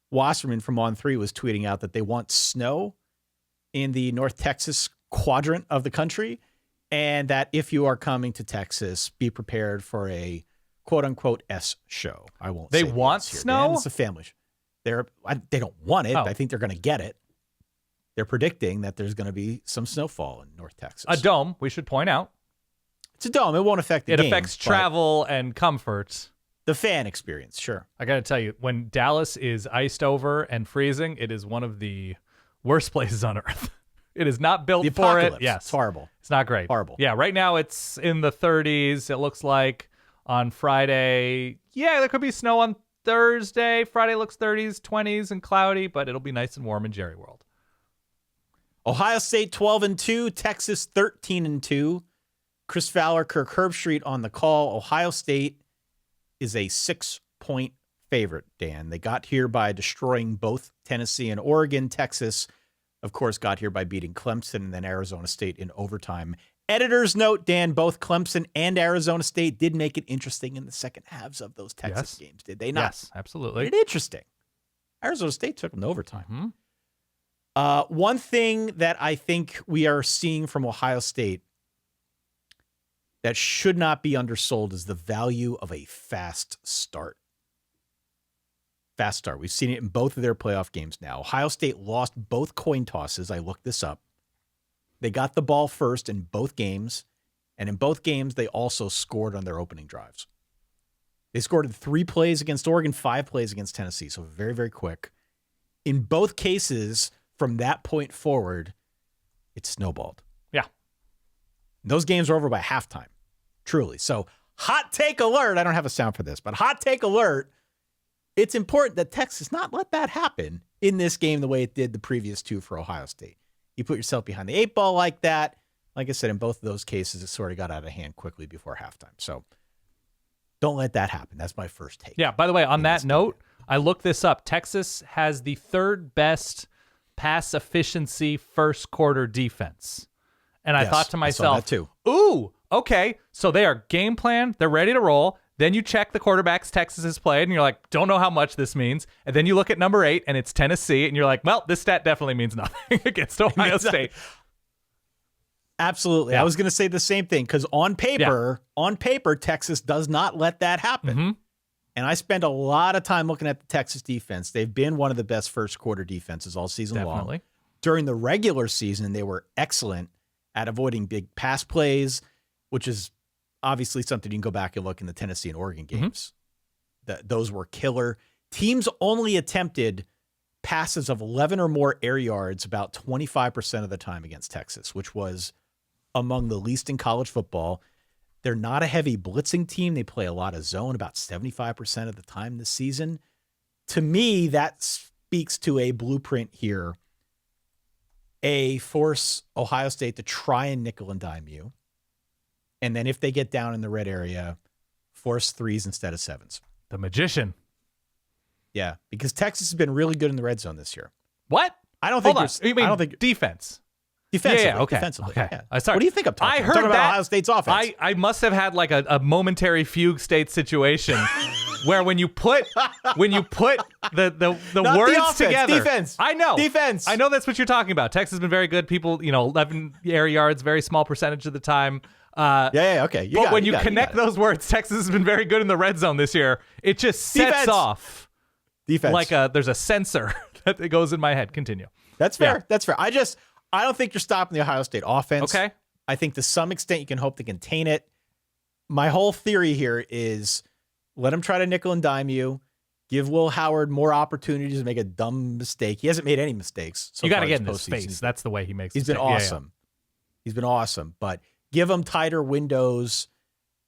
Wasserman from On3 was tweeting out that they want snow in the North Texas quadrant of the country, and that if you are coming to Texas, be prepared for a quote-unquote S show. I won't say They want snow? Dan. It's a family show. They don't want it. I think they're going to get it. They're predicting that there's going to be some snowfall in North Texas. A dome, we should point out. It's a dome. It won't affect the game. It affects travel and comfort. The fan experience, sure. I got to tell you, when Dallas is iced over and freezing, it is one of the worst places on earth. It is not built for it. Yes. It's horrible. It's not great. Horrible. Yeah, right now it's in the 30s. It looks like on Friday. Yeah, there could be snow on Thursday. Friday looks 30s, 20s, and cloudy, but it'll be nice and warm in Jerry World. Ohio State 12-2, Texas 13-2. Chris Fowler, Kirk Herbstreit on the call. Ohio State is a 6-point favorite, Dan. They got here by destroying both Tennessee and Oregon. Texas, of course, got here by beating Clemson and then Arizona State in overtime. Editor's note, Dan, both Clemson and Arizona State did make it interesting in the second halves of those Texas games, did they not? Yes, absolutely. Made it interesting. Arizona State took them to overtime. Mm-hmm. One thing that I think we are seeing from Ohio State that should not be undersold is the value of a fast start. Fast start. We've seen it in both of their playoff games now. Ohio State lost both coin tosses. I looked this up. They got the ball first in both games, and in both games, they also scored on their opening drives. They scored in 3 plays against Oregon, 5 plays against Tennessee, so very, very quick. In both cases, from that point forward, it snowballed. Yeah. Those games were over by halftime, truly. So, hot take alert. I don't have a sound for this, but hot take alert. It's important that Texas not let that happen in this game the way it did the previous 2 for Ohio State. You put yourself behind the 8 ball like that. Like I said, in both of those cases, it sort of got out of hand quickly before halftime. So don't let that happen. That's my first take. Yeah, by the way, on that note, I looked this up. Texas has the 3rd best pass efficiency first quarter defense. And I thought to myself, I saw that too. Ooh, okay. So they are game plan. They're ready to roll. Then you check the quarterbacks Texas has played, and you're like, don't know how much this means. And then you look at number 8, and it's Tennessee, and you're like, well, this stat definitely means nothing against Ohio State. Absolutely. Yeah. I was going to say the same thing because on paper, Texas does not let that happen. Mm-hmm. And I spend a lot of time looking at the Texas defense. They've been one of the best first quarter defenses all season long. During the regular season, they were excellent at avoiding big pass plays, which is obviously something you can go back and look in the Tennessee and Oregon games. Those were killer. Teams only attempted passes of 11 or more air yards about 25% of the time against Texas, which was among the least in college football. They're not a heavy blitzing team. They play a lot of zone about 75% of the time this season. To me, that speaks to a blueprint here. Force Ohio State to try and nickel and dime you. And then if they get down in the red area, force 3s instead of 7s. The magician. Yeah, because Texas has been really good in the red zone this year. What? I don't think I don't think defense. Defensively. Yeah, okay. Defensively. Okay. Yeah. Sorry. What do you think I'm talking about? I heard about Ohio State's offense. I must have had like a momentary fugue state situation where when you put the Not words the offense, together. Defense. I know. Defense. I know that's what you're talking about. Texas has been very good. People, 11 air yards, very small percentage of the time. Okay. But when you connect those words, Texas has been very good in the red zone this year. It just sets off defense. Like there's a sensor that goes in my head. Continue. That's fair. Yeah. That's fair. I don't think you're stopping the Ohio State offense. Okay. I think to some extent you can hope to contain it. My whole theory here is let them try to nickel and dime you. Give Will Howard more opportunities to make a dumb mistake. He hasn't made any mistakes. You got to get in his face. That's the way he makes. He's been awesome. He's been awesome. But give him tighter windows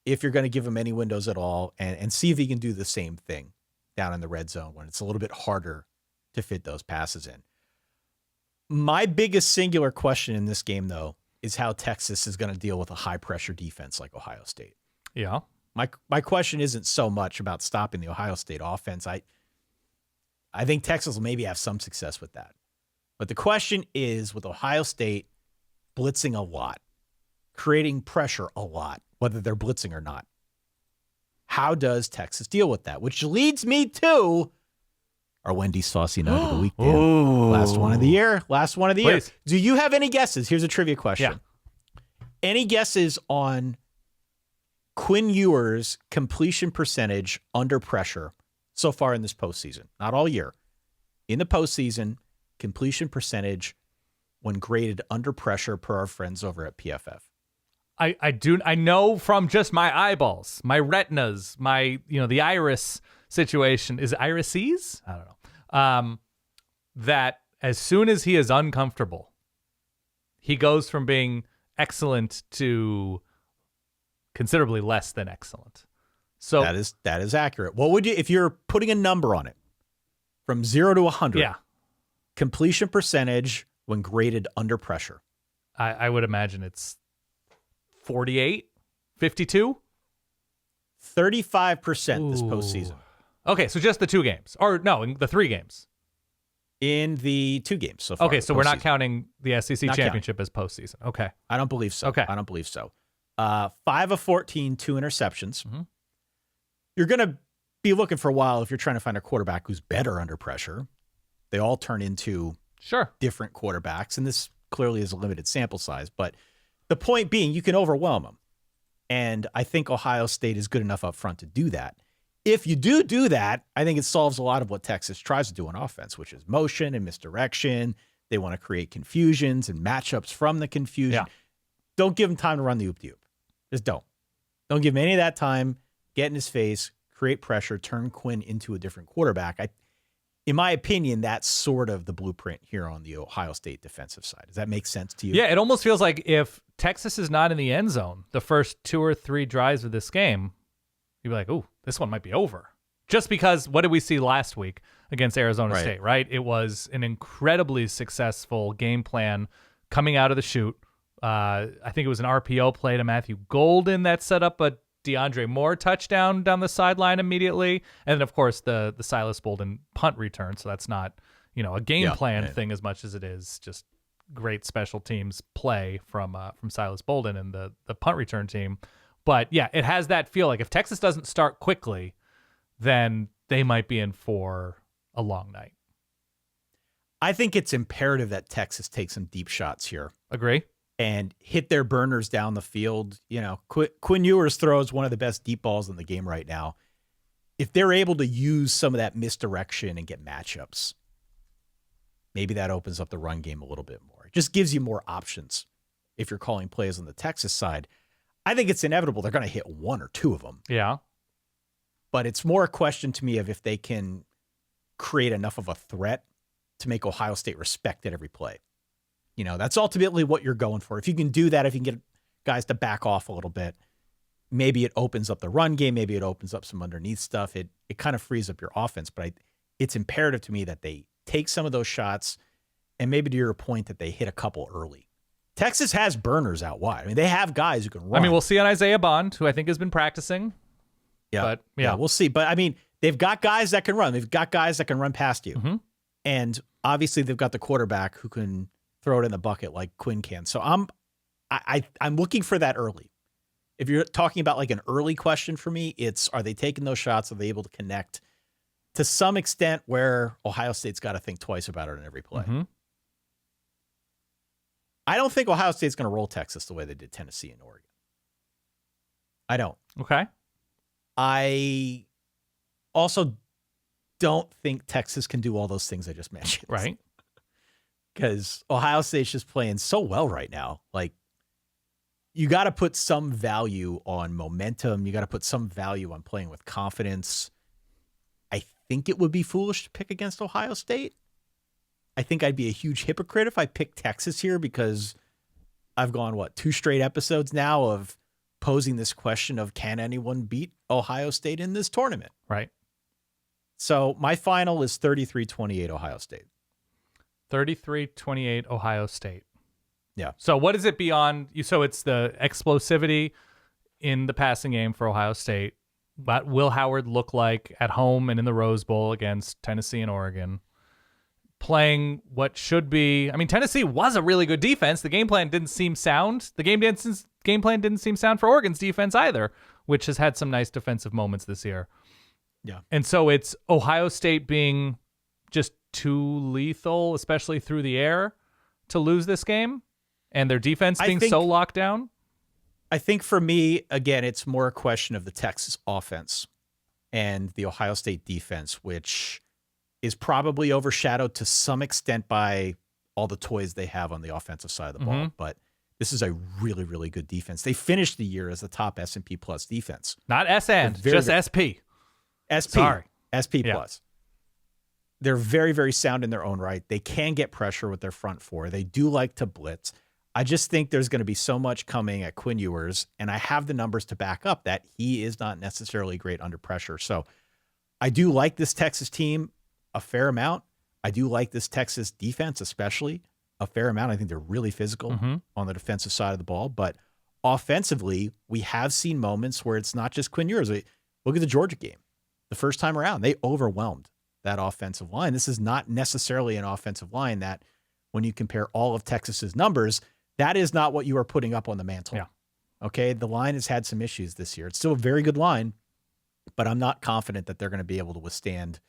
if you're going to give him any windows at all, and see if he can do the same thing down in the red zone when it's a little bit harder to fit those passes in. My biggest singular question in this game, though, is how Texas is going to deal with a high-pressure defense like Ohio State. Yeah. My question isn't so much about stopping the Ohio State offense. I think Texas will maybe have some success with that. But the question is, with Ohio State blitzing a lot, creating pressure a lot, whether they're blitzing or not, how does Texas deal with that? Which leads me to our Wendy's Saucy Night of the Week. Last one of the year. Please. Do you have any guesses? Here's a trivia question. Yeah. Any guesses on Quinn Ewers' completion percentage under pressure so far in this postseason? Not all year. In the postseason, completion percentage when graded under pressure per our friends over at PFF. I know from just my eyeballs, my retinas, the iris situation. Is it irises? I don't know. That as soon as he is uncomfortable, he goes from being excellent to considerably less than excellent. So that is accurate. What would you, if you're putting a number on it from 0 to 100? Yeah. Completion percentage when graded under pressure. I would imagine it's 48, 52, 35% this postseason. Okay, so just the 2 games, or no, in the 3 games. In the 2 games so far. Okay, so we're not counting the SEC championship as postseason. Okay, I don't believe so. Okay, I don't believe so. 5 of 14, 2 interceptions. Mm-hmm. You're going to be looking for a while if you're trying to find a quarterback who's better under pressure. They all turn into different quarterbacks, and this clearly is a limited sample size. But the point being, you can overwhelm them, and I think Ohio State is good enough up front to do that. If you do that, I think it solves a lot of what Texas tries to do on offense, which is motion and misdirection. They want to create confusions and matchups from the confusion. Yeah. Don't give him time to run the oop-de-oop. Just don't. Don't give him any of that time. Get in his face, create pressure, turn Quinn into a different quarterback. In my opinion, that's sort of the blueprint here on the Ohio State defensive side. Does that make sense to you? Yeah, it almost feels like if Texas is not in the end zone the first 2 or 3 drives of this game, you'd be like, ooh, this one might be over. Just because, what did we see last week against Arizona State, right? It was an incredibly successful game plan coming out of the chute. I think it was an RPO play to Matthew Golden that set up a DeAndre Moore touchdown down the sideline immediately. And then, of course, the Silas Bolden punt return. So that's not, a game plan thing as much as it is just great special teams play from Silas Bolden and the punt return team. But, yeah, it has that feel like if Texas doesn't start quickly, then they might be in for a long night. I think it's imperative that Texas take some deep shots here. Agree. And hit their burners down the field. Quinn Ewers throws one of the best deep balls in the game right now. If they're able to use some of that misdirection and get matchups, maybe that opens up the run game a little bit more. It just gives you more options if you're calling plays on the Texas side. I think it's inevitable they're going to hit one or two of them. Yeah. But it's more a question to me of if they can create enough of a threat to make Ohio State respect at every play. That's ultimately what you're going for. If you can do that, if you can get guys to back off a little bit, maybe it opens up the run game. Maybe it opens up some underneath stuff. It kind of frees up your offense. But it's imperative to me that they take some of those shots and maybe to your point that they hit a couple early. Texas has burners out wide. I mean, they have guys who can run. I mean, we'll see on Isaiah Bond, who I think has been practicing. Yeah, but, we'll see. But, I mean, they've got guys that can run. They've got guys that can run past you. Mm-hmm. And obviously they've got the quarterback who can throw it in the bucket like Quinn can. So I'm looking for that early. If you're talking about like an early question for me, it's are they taking those shots? Are they able to connect to some extent where Ohio State's got to think twice about it in every play? Mm-hmm. I don't think Ohio State's going to roll Texas the way they did Tennessee and Oregon. I don't. Okay. I also don't think Texas can do all those things I just mentioned. Right. Because Ohio State's just playing so well right now. Like, you got to put some value on momentum. You got to put some value on playing with confidence. I think it would be foolish to pick against Ohio State. I think I'd be a huge hypocrite if I picked Texas here because I've gone, 2 straight episodes now of posing this question of can anyone beat Ohio State in this tournament? Right. So my final is 33-28 Ohio State. 33-28 Ohio State. Yeah. So what is it beyond you? So it's the explosivity in the passing game for Ohio State. What will Howard look like at home and in the Rose Bowl against Tennessee and Oregon? Playing what should be, Tennessee was a really good defense. The game plan didn't seem sound. The game plan didn't seem sound for Oregon's defense either, which has had some nice defensive moments this year. Yeah. And so it's Ohio State being just too lethal, especially through the air, to lose this game, and their defense being so locked down. I think for me, again, it's more a question of the Texas offense and the Ohio State defense, which is probably overshadowed to some extent by all the toys they have on the offensive side of the ball. But this is a really, really good defense. They finished the year as the top S&P plus defense. Not SN, just SP. SP. Sorry. SP plus. They're very, very sound in their own right. They can get pressure with their front four. They do like to blitz. I just think there's going to be so much coming at Quinn Ewers, and I have the numbers to back up that he is not necessarily great under pressure. So I do like this Texas team a fair amount. I do like this Texas defense, especially a fair amount. I think they're really physical on the defensive side of the ball, but offensively, we have seen moments where it's not just Quinn Ewers. Look at the Georgia game. The first time around, they overwhelmed that offensive line. This is not necessarily an offensive line that, when you compare all of Texas's numbers, that is not what you are putting up on the mantle. Yeah. Okay, the line has had some issues this year. It's still a very good line, but I'm not confident that they're going to be able to withstand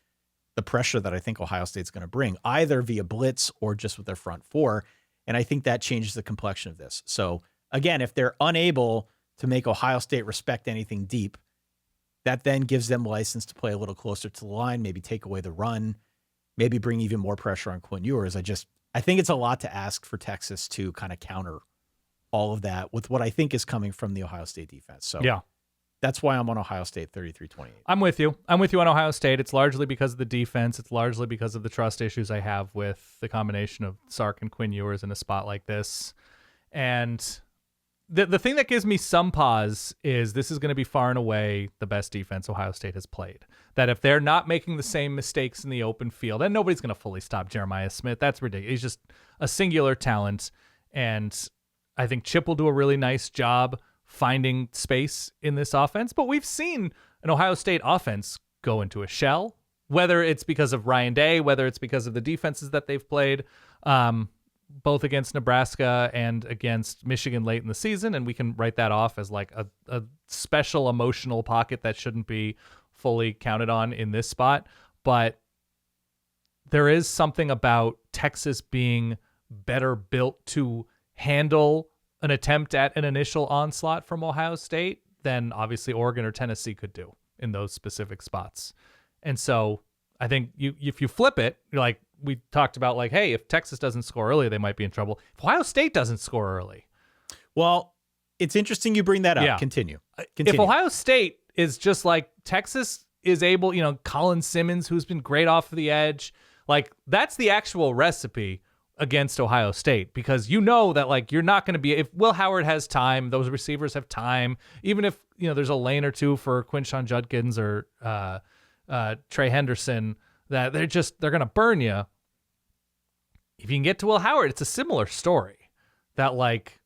the pressure that I think Ohio State's going to bring, either via blitz or just with their front four. And I think that changes the complexion of this. So again, if they're unable to make Ohio State respect anything deep, that then gives them license to play a little closer to the line, maybe take away the run, maybe bring even more pressure on Quinn Ewers. I think it's a lot to ask for Texas to kind of counter all of that with what I think is coming from the Ohio State defense. So yeah, that's why I'm on Ohio State 33-28. I'm with you. I'm with you on Ohio State. It's largely because of the defense. It's largely because of the trust issues I have with the combination of Sark and Quinn Ewers in a spot like this. And the thing that gives me some pause is this is going to be far and away the best defense Ohio State has played. That if they're not making the same mistakes in the open field, and nobody's going to fully stop Jeremiah Smith. That's ridiculous. He's just a singular talent. And I think Chip will do a really nice job finding space in this offense. But we've seen an Ohio State offense go into a shell, whether it's because of Ryan Day, whether it's because of the defenses that they've played, both against Nebraska and against Michigan late in the season. And we can write that off as like a special emotional pocket that shouldn't be fully counted on in this spot. But there is something about Texas being better built to handle an attempt at an initial onslaught from Ohio State than obviously Oregon or Tennessee could do in those specific spots. And so I think if you flip it, you're like we talked about, like, hey, if Texas doesn't score early, they might be in trouble. If Ohio State doesn't score early. Well, it's interesting you bring that up. Yeah. Continue. If Ohio State is just like Texas is able, Colin Simmons, who's been great off of the edge, like that's the actual recipe against Ohio State, because that like you're not going to be, if Will Howard has time, those receivers have time, even if there's a lane or two for Quinshon Judkins or Trey Henderson, that they're going to burn you. If you can get to Will Howard, it's a similar story, that like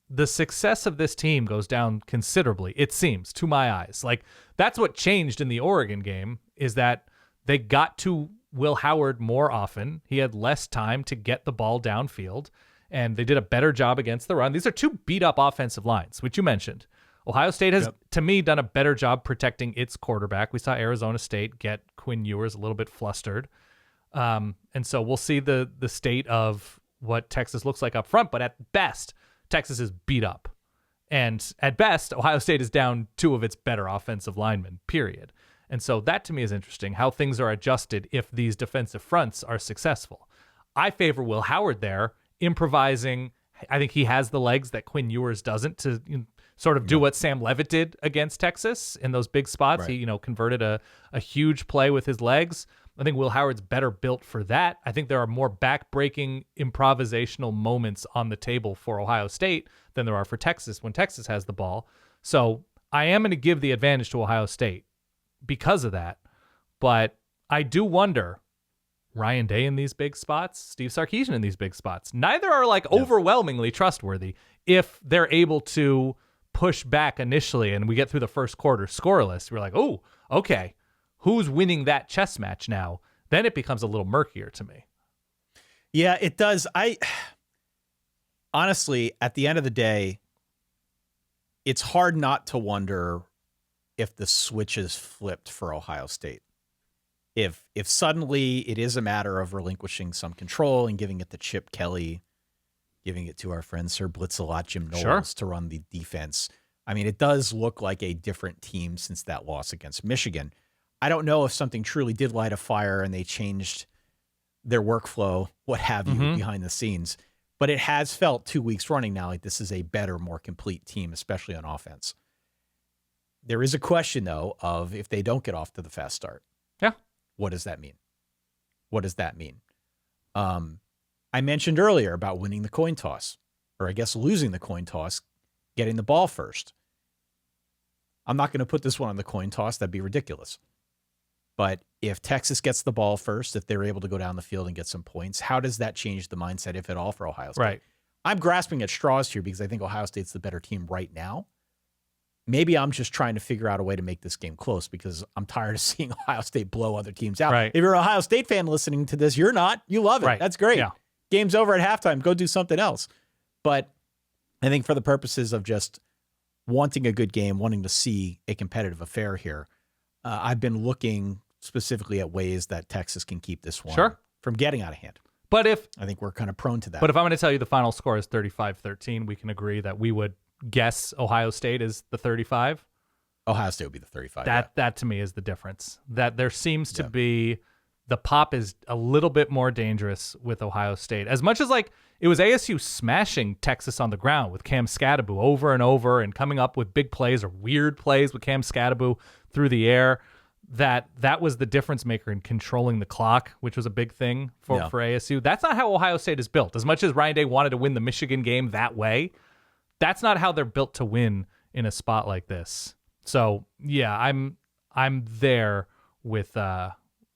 the success of this team goes down considerably, it seems, to my eyes. Like that's what changed in the Oregon game, is that they got to Will Howard more often. He had less time to get the ball downfield, and they did a better job against the run. These are two beat-up offensive lines, which you mentioned. Ohio State has, to me, done a better job protecting its quarterback. We saw Arizona State get Quinn Ewers a little bit flustered. And so we'll see the state of what Texas looks like up front, but at best, Texas is beat up. And at best, Ohio State is down two of its better offensive linemen, period. And so that to me is interesting, how things are adjusted if these defensive fronts are successful. I favor Will Howard there, improvising. I think he has the legs that Quinn Ewers doesn't to sort of do what Sam Leavitt did against Texas in those big spots. Right. He, converted a huge play with his legs. I think Will Howard's better built for that. I think there are more back-breaking improvisational moments on the table for Ohio State than there are for Texas when Texas has the ball. So I am going to give the advantage to Ohio State because of that. But I do wonder, Ryan Day in these big spots, Steve Sarkisian in these big spots, neither are like overwhelmingly trustworthy if they're able to push back initially and we get through the first quarter scoreless. We're like, oh, okay, who's winning that chess match now? Then it becomes a little murkier to me. Yeah, it does. Honestly, at the end of the day, it's hard not to wonder if the switch is flipped for Ohio State. If suddenly it is a matter of relinquishing some control and giving it to Chip Kelly, giving it to our friend Sir Blitz-a-lot Jim Knowles to run the defense. I mean, it does look like a different team since that loss against Michigan. I don't know if something truly did light a fire and they changed their workflow, what have you, behind the scenes. But it has felt 2 weeks running now like this is a better, more complete team, especially on offense. There is a question, though, of if they don't get off to the fast start. Yeah. What does that mean? What does that mean? I mentioned earlier about winning the coin toss, or I guess losing the coin toss, getting the ball first. I'm not going to put this one on the coin toss. That'd be ridiculous. But if Texas gets the ball first, if they're able to go down the field and get some points, how does that change the mindset, if at all, for Ohio State? Right. I'm grasping at straws here because I think Ohio State's the better team right now. Maybe I'm just trying to figure out a way to make this game close because I'm tired of seeing Ohio State blow other teams out. Right. If you're an Ohio State fan listening to this, you're not. You love it. Right. That's great. Yeah. Game's over at halftime. Go do something else. But I think for the purposes of just wanting a good game, wanting to see a competitive affair here, I've been looking specifically at ways that Texas can keep this one from getting out of hand. But I think we're kind of prone to that. But if I'm going to tell you the final score is 35-13, we can agree that we would guess Ohio State is the 35. Ohio State would be the 35. That to me is the difference. That there seems to be the pop is a little bit more dangerous with Ohio State. As much as like it was ASU smashing Texas on the ground with Cam Scadaboo over and over and coming up with big plays or weird plays with Cam Scadaboo through the air. That was the difference maker in controlling the clock, which was a big thing for ASU. That's not how Ohio State is built. As much as Ryan Day wanted to win the Michigan game that way, that's not how they're built to win in a spot like this. So yeah, I'm there with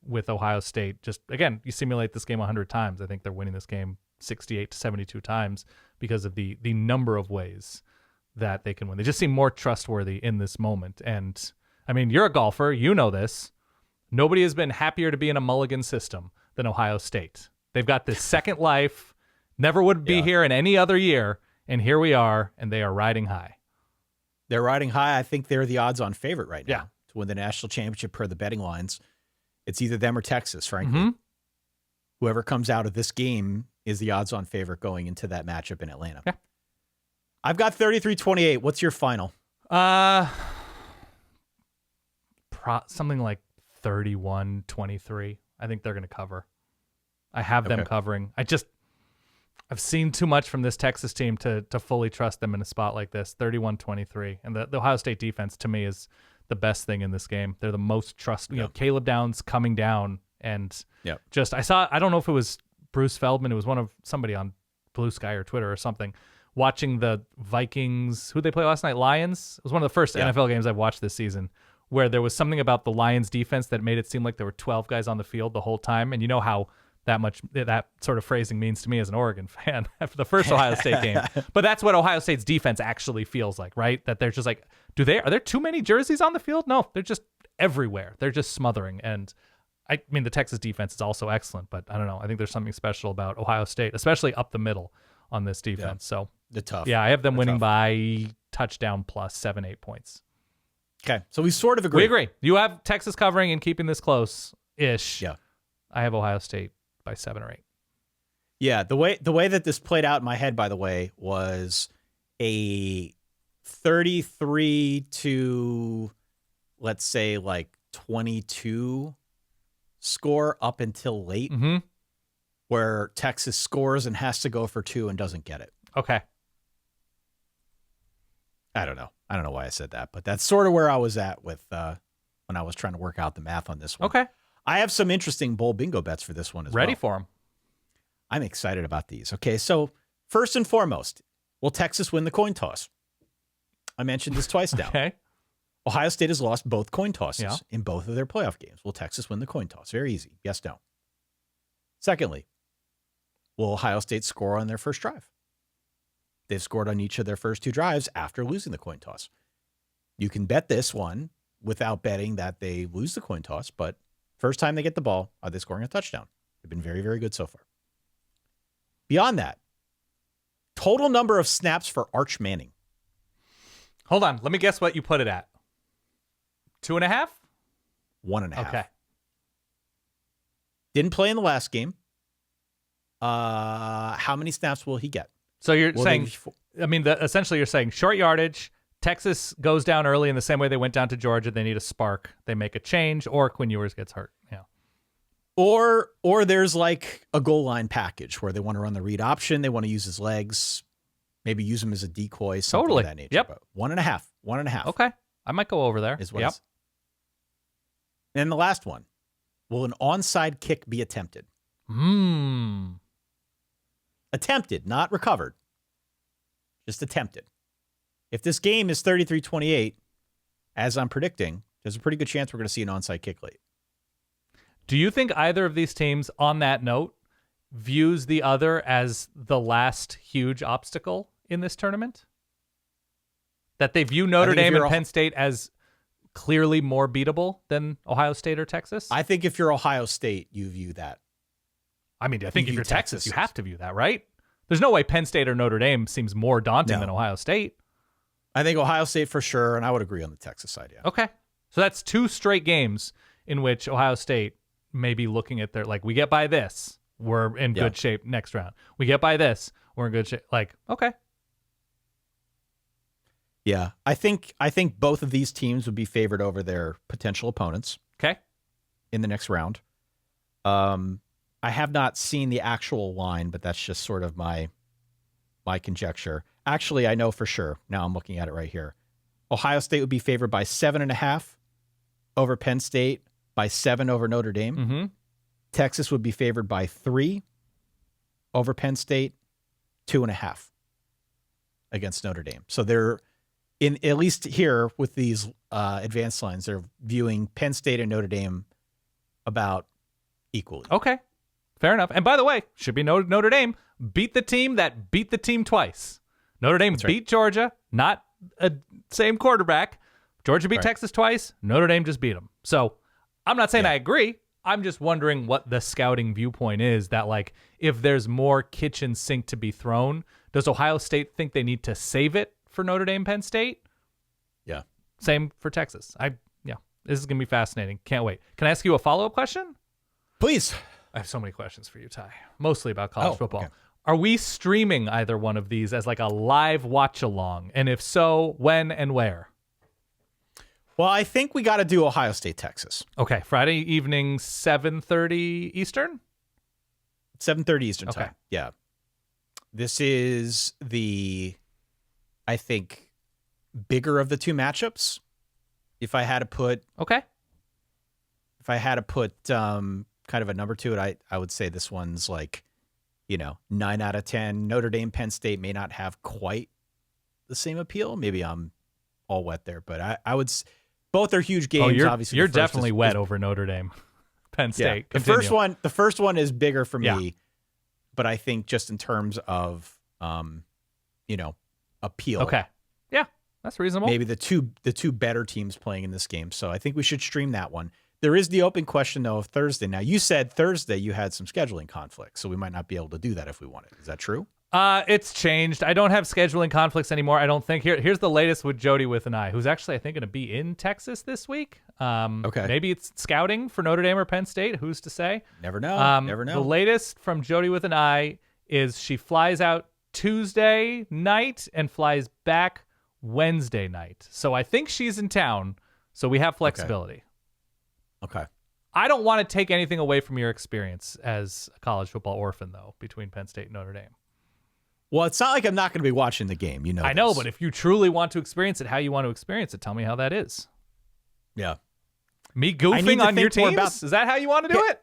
with Ohio State. Just, again, you simulate this game 100 times. I think they're winning this game 68 to 72 times because of the number of ways that they can win. They just seem more trustworthy in this moment. And, I mean, you're a golfer. You know this. Nobody has been happier to be in a mulligan system than Ohio State. They've got this second life, never would be here in any other year, and here we are, and they are riding high. They're riding high. I think they're the odds-on favorite right now to win the national championship per the betting lines. It's either them or Texas, frankly. Mm-hmm. Whoever comes out of this game is the odds-on favorite going into that matchup in Atlanta. Yeah. I've got 33-28. What's your final? Something like 31-23. I think they're going to cover. I have them covering. I've seen too much from this Texas team to fully trust them in a spot like this. 31-23. And the Ohio State defense, to me, is the best thing in this game. They're the most trustworthy. You know, Caleb Downs coming down and I don't know if it was Bruce Feldman. It was somebody on Blue Sky or Twitter or something, watching the Vikings, who they play last night, Lions. It was one of the first NFL games I've watched this season, where there was something about the Lions defense that made it seem like there were 12 guys on the field the whole time. And you know how that sort of phrasing means to me as an Oregon fan after the first Ohio State game. But that's what Ohio State's defense actually feels like, right? That they're just like, are there too many jerseys on the field? No, they're just everywhere. They're just smothering. And I mean, the Texas defense is also excellent, but I don't know. I think there's something special about Ohio State, especially up the middle on this defense. So the tough. Yeah, I have them winning by touchdown plus 7-8 points. Okay, so we sort of agree. We agree. You have Texas covering and keeping this close-ish. Yeah. I have Ohio State by 7 or 8. Yeah, the way that this played out in my head, by the way, was a 33 to, let's say, like 22 score up until late, where Texas scores and has to go for 2 and doesn't get it. Okay. I don't know why I said that, but that's sort of where I was at with when I was trying to work out the math on this one. Okay. I have some interesting bowl bingo bets for this one as well. Ready for them. I'm excited about these. Okay, so first and foremost, will Texas win the coin toss? I mentioned this twice now. Okay. Ohio State has lost both coin tosses in both of their playoff games. Will Texas win the coin toss? Very easy. Yes, no. Secondly, will Ohio State score on their first drive? They've scored on each of their first 2 drives after losing the coin toss. You can bet this one without betting that they lose the coin toss, but first time they get the ball, are they scoring a touchdown? They've been very, very good so far. Beyond that, total number of snaps for Arch Manning. Hold on. Let me guess what you put it at. 2.5? 1.5. Okay. Didn't play in the last game. How many snaps will he get? So you're saying, essentially you're saying short yardage, Texas goes down early in the same way they went down to Georgia. They need a spark. They make a change, or Quinn Ewers gets hurt. Yeah. Or there's like a goal line package where they want to run the read option. They want to use his legs, maybe use him as a decoy, something of that nature. Yep. But 1.5. Okay. I might go over there. Is what And the last one, will an onside kick be attempted? Attempted, not recovered. Just attempted. If this game is 33-28, as I'm predicting, there's a pretty good chance we're going to see an onside kick late. Do you think either of these teams, on that note, views the other as the last huge obstacle in this tournament? That they view Notre Dame and Penn State as clearly more beatable than Ohio State or Texas? I think if you're Ohio State, you view that. I mean, I think if you're Texas, you have to view that, right? There's no way Penn State or Notre Dame seems more daunting than Ohio State. I think Ohio State for sure, and I would agree on the Texas side, yeah. Okay. So that's 2 straight games in which Ohio State may be looking at their, like, we get by this, we're in good shape next round. We get by this, we're in good shape. Like, okay. Yeah, I think both of these teams would be favored over their potential opponents. Okay. In the next round. I have not seen the actual line, but that's just sort of my conjecture. Actually, I know for sure. Now I'm looking at it right here. Ohio State would be favored by 7.5 over Penn State, by 7 over Notre Dame. Mm-hmm. Texas would be favored by 3 over Penn State, 2.5 against Notre Dame. So they're at least here with these advanced lines, they're viewing Penn State and Notre Dame about equally. Okay. Fair enough. And by the way, should be noted, Notre Dame beat the team that beat the team twice. Notre Dame beat Georgia, not a same quarterback. Georgia beat Texas twice. Notre Dame just beat them. So I'm not saying I agree. I'm just wondering what the scouting viewpoint is, that like if there's more kitchen sink to be thrown, does Ohio State think they need to save it for Notre Dame-Penn State? Yeah. Same for Texas. This is going to be fascinating. Can't wait. Can I ask you a follow-up question? Please. I have so many questions for you, Ty, mostly about college football. Okay. Are we streaming either one of these as like a live watch-along? And if so, when and where? Well, I think we got to do Ohio State, Texas. Okay, Friday evening, 7:30 Eastern? 7:30 Eastern time. Okay. Yeah. This is the, I think, bigger of the two matchups. If I had to put kind of a number to it, I would say this one's like, 9 out of 10. Notre Dame-Penn State may not have quite the same appeal. Maybe I'm all wet there, but I would. Both are huge games. Obviously, you're definitely wet over Notre Dame, Penn State. Yeah. The first one is bigger for me, but I think just in terms of, appeal. Okay, yeah, that's reasonable. Maybe the two better teams playing in this game. So I think we should stream that one. There is the open question though of Thursday. Now you said Thursday you had some scheduling conflicts, so we might not be able to do that if we wanted. Is that true? It's changed. I don't have scheduling conflicts anymore. I don't think. Here's the latest with Jody with an I, who's actually, I think, going to be in Texas this week. Okay. Maybe it's scouting for Notre Dame or Penn State. Who's to say? Never know. Never know. The latest from Jody with an I is she flies out Tuesday night and flies back Wednesday night. So I think she's in town. So we have flexibility. Okay. I don't want to take anything away from your experience as a college football orphan, though, between Penn State and Notre Dame. Well, it's not like I'm not going to be watching the game. I know, but if you truly want to experience it, how you want to experience it, tell me how that is. Yeah. Me goofing on your teams? Is that how you want to do it?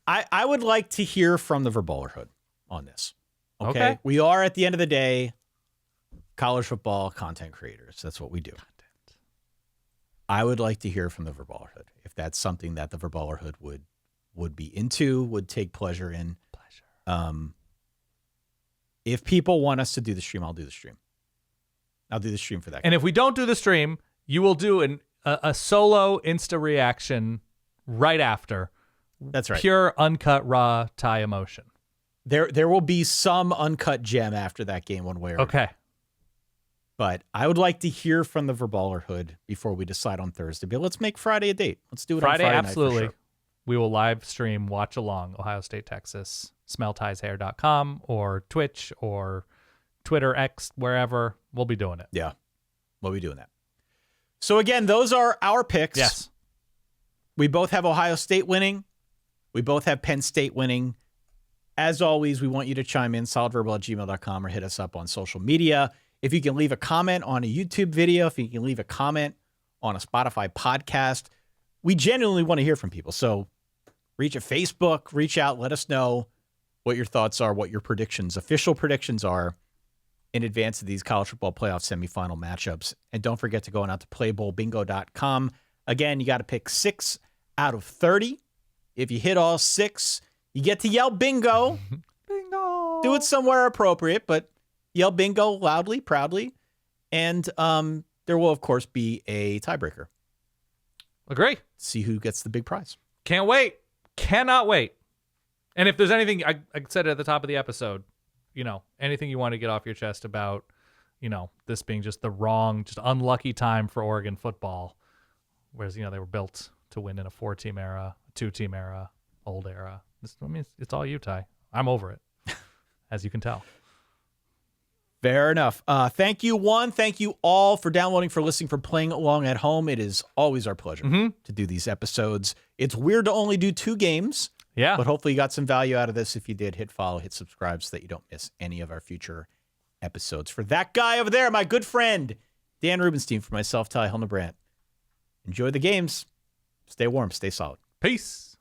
I would like to hear from the Verballerhood on this. Okay. We are, at the end of the day, college football content creators. That's what we do. I would like to hear from the Verballerhood. If that's something that the Verballerhood would be into, would take pleasure in. If people want us to do the stream, I'll do the stream. I'll do the stream for that. And if we don't do the stream, you will do a solo Insta reaction right after. That's right. Pure, uncut, raw Thai emotion. There will be some uncut gem after that game one way or another. Okay. But I would like to hear from the Verballerhood before we decide on Thursday. But let's make Friday a date. Let's do it Friday, on Friday absolutely. night for sure. We will live stream, watch along, Ohio State, Texas, smelltieshair.com or Twitch or Twitter, X, wherever. We'll be doing it. Yeah, we'll be doing that. So again, those are our picks. Yes. We both have Ohio State winning. We both have Penn State winning. As always, we want you to chime in, solidverbal@gmail.com, or hit us up on social media. If you can leave a comment on a YouTube video, if you can leave a comment on a Spotify podcast, we genuinely want to hear from people. So reach at Facebook, reach out, let us know what your thoughts are, what your predictions, official predictions are in advance of these college football playoff semifinal matchups. And don't forget to go on out to playbowlbingo.com. Again, you got to pick 6 out of 30. If you hit all 6, you get to yell bingo. Bingo. Do it somewhere appropriate, but yell bingo loudly, proudly. And there will, of course, be a tiebreaker. Agree. See who gets the big prize. Can't wait. Cannot wait. And if there's anything, I said it at the top of the episode, anything you want to get off your chest about, this being just the wrong, just unlucky time for Oregon football. Whereas, they were built to win in a 4-team era, a 2-team era, old era. It's all you, Ty. I'm over it, as you can tell. Fair enough. Thank you, one. Thank you all for downloading, for listening, for playing along at home. It is always our pleasure to do these episodes. It's weird to only do 2 games. Yeah. But hopefully you got some value out of this. If you did, hit follow, hit subscribe so that you don't miss any of our future episodes. For that guy over there, my good friend, Dan Rubenstein, for myself, Ty Hildebrand. Enjoy the games. Stay warm. Stay solid. Peace.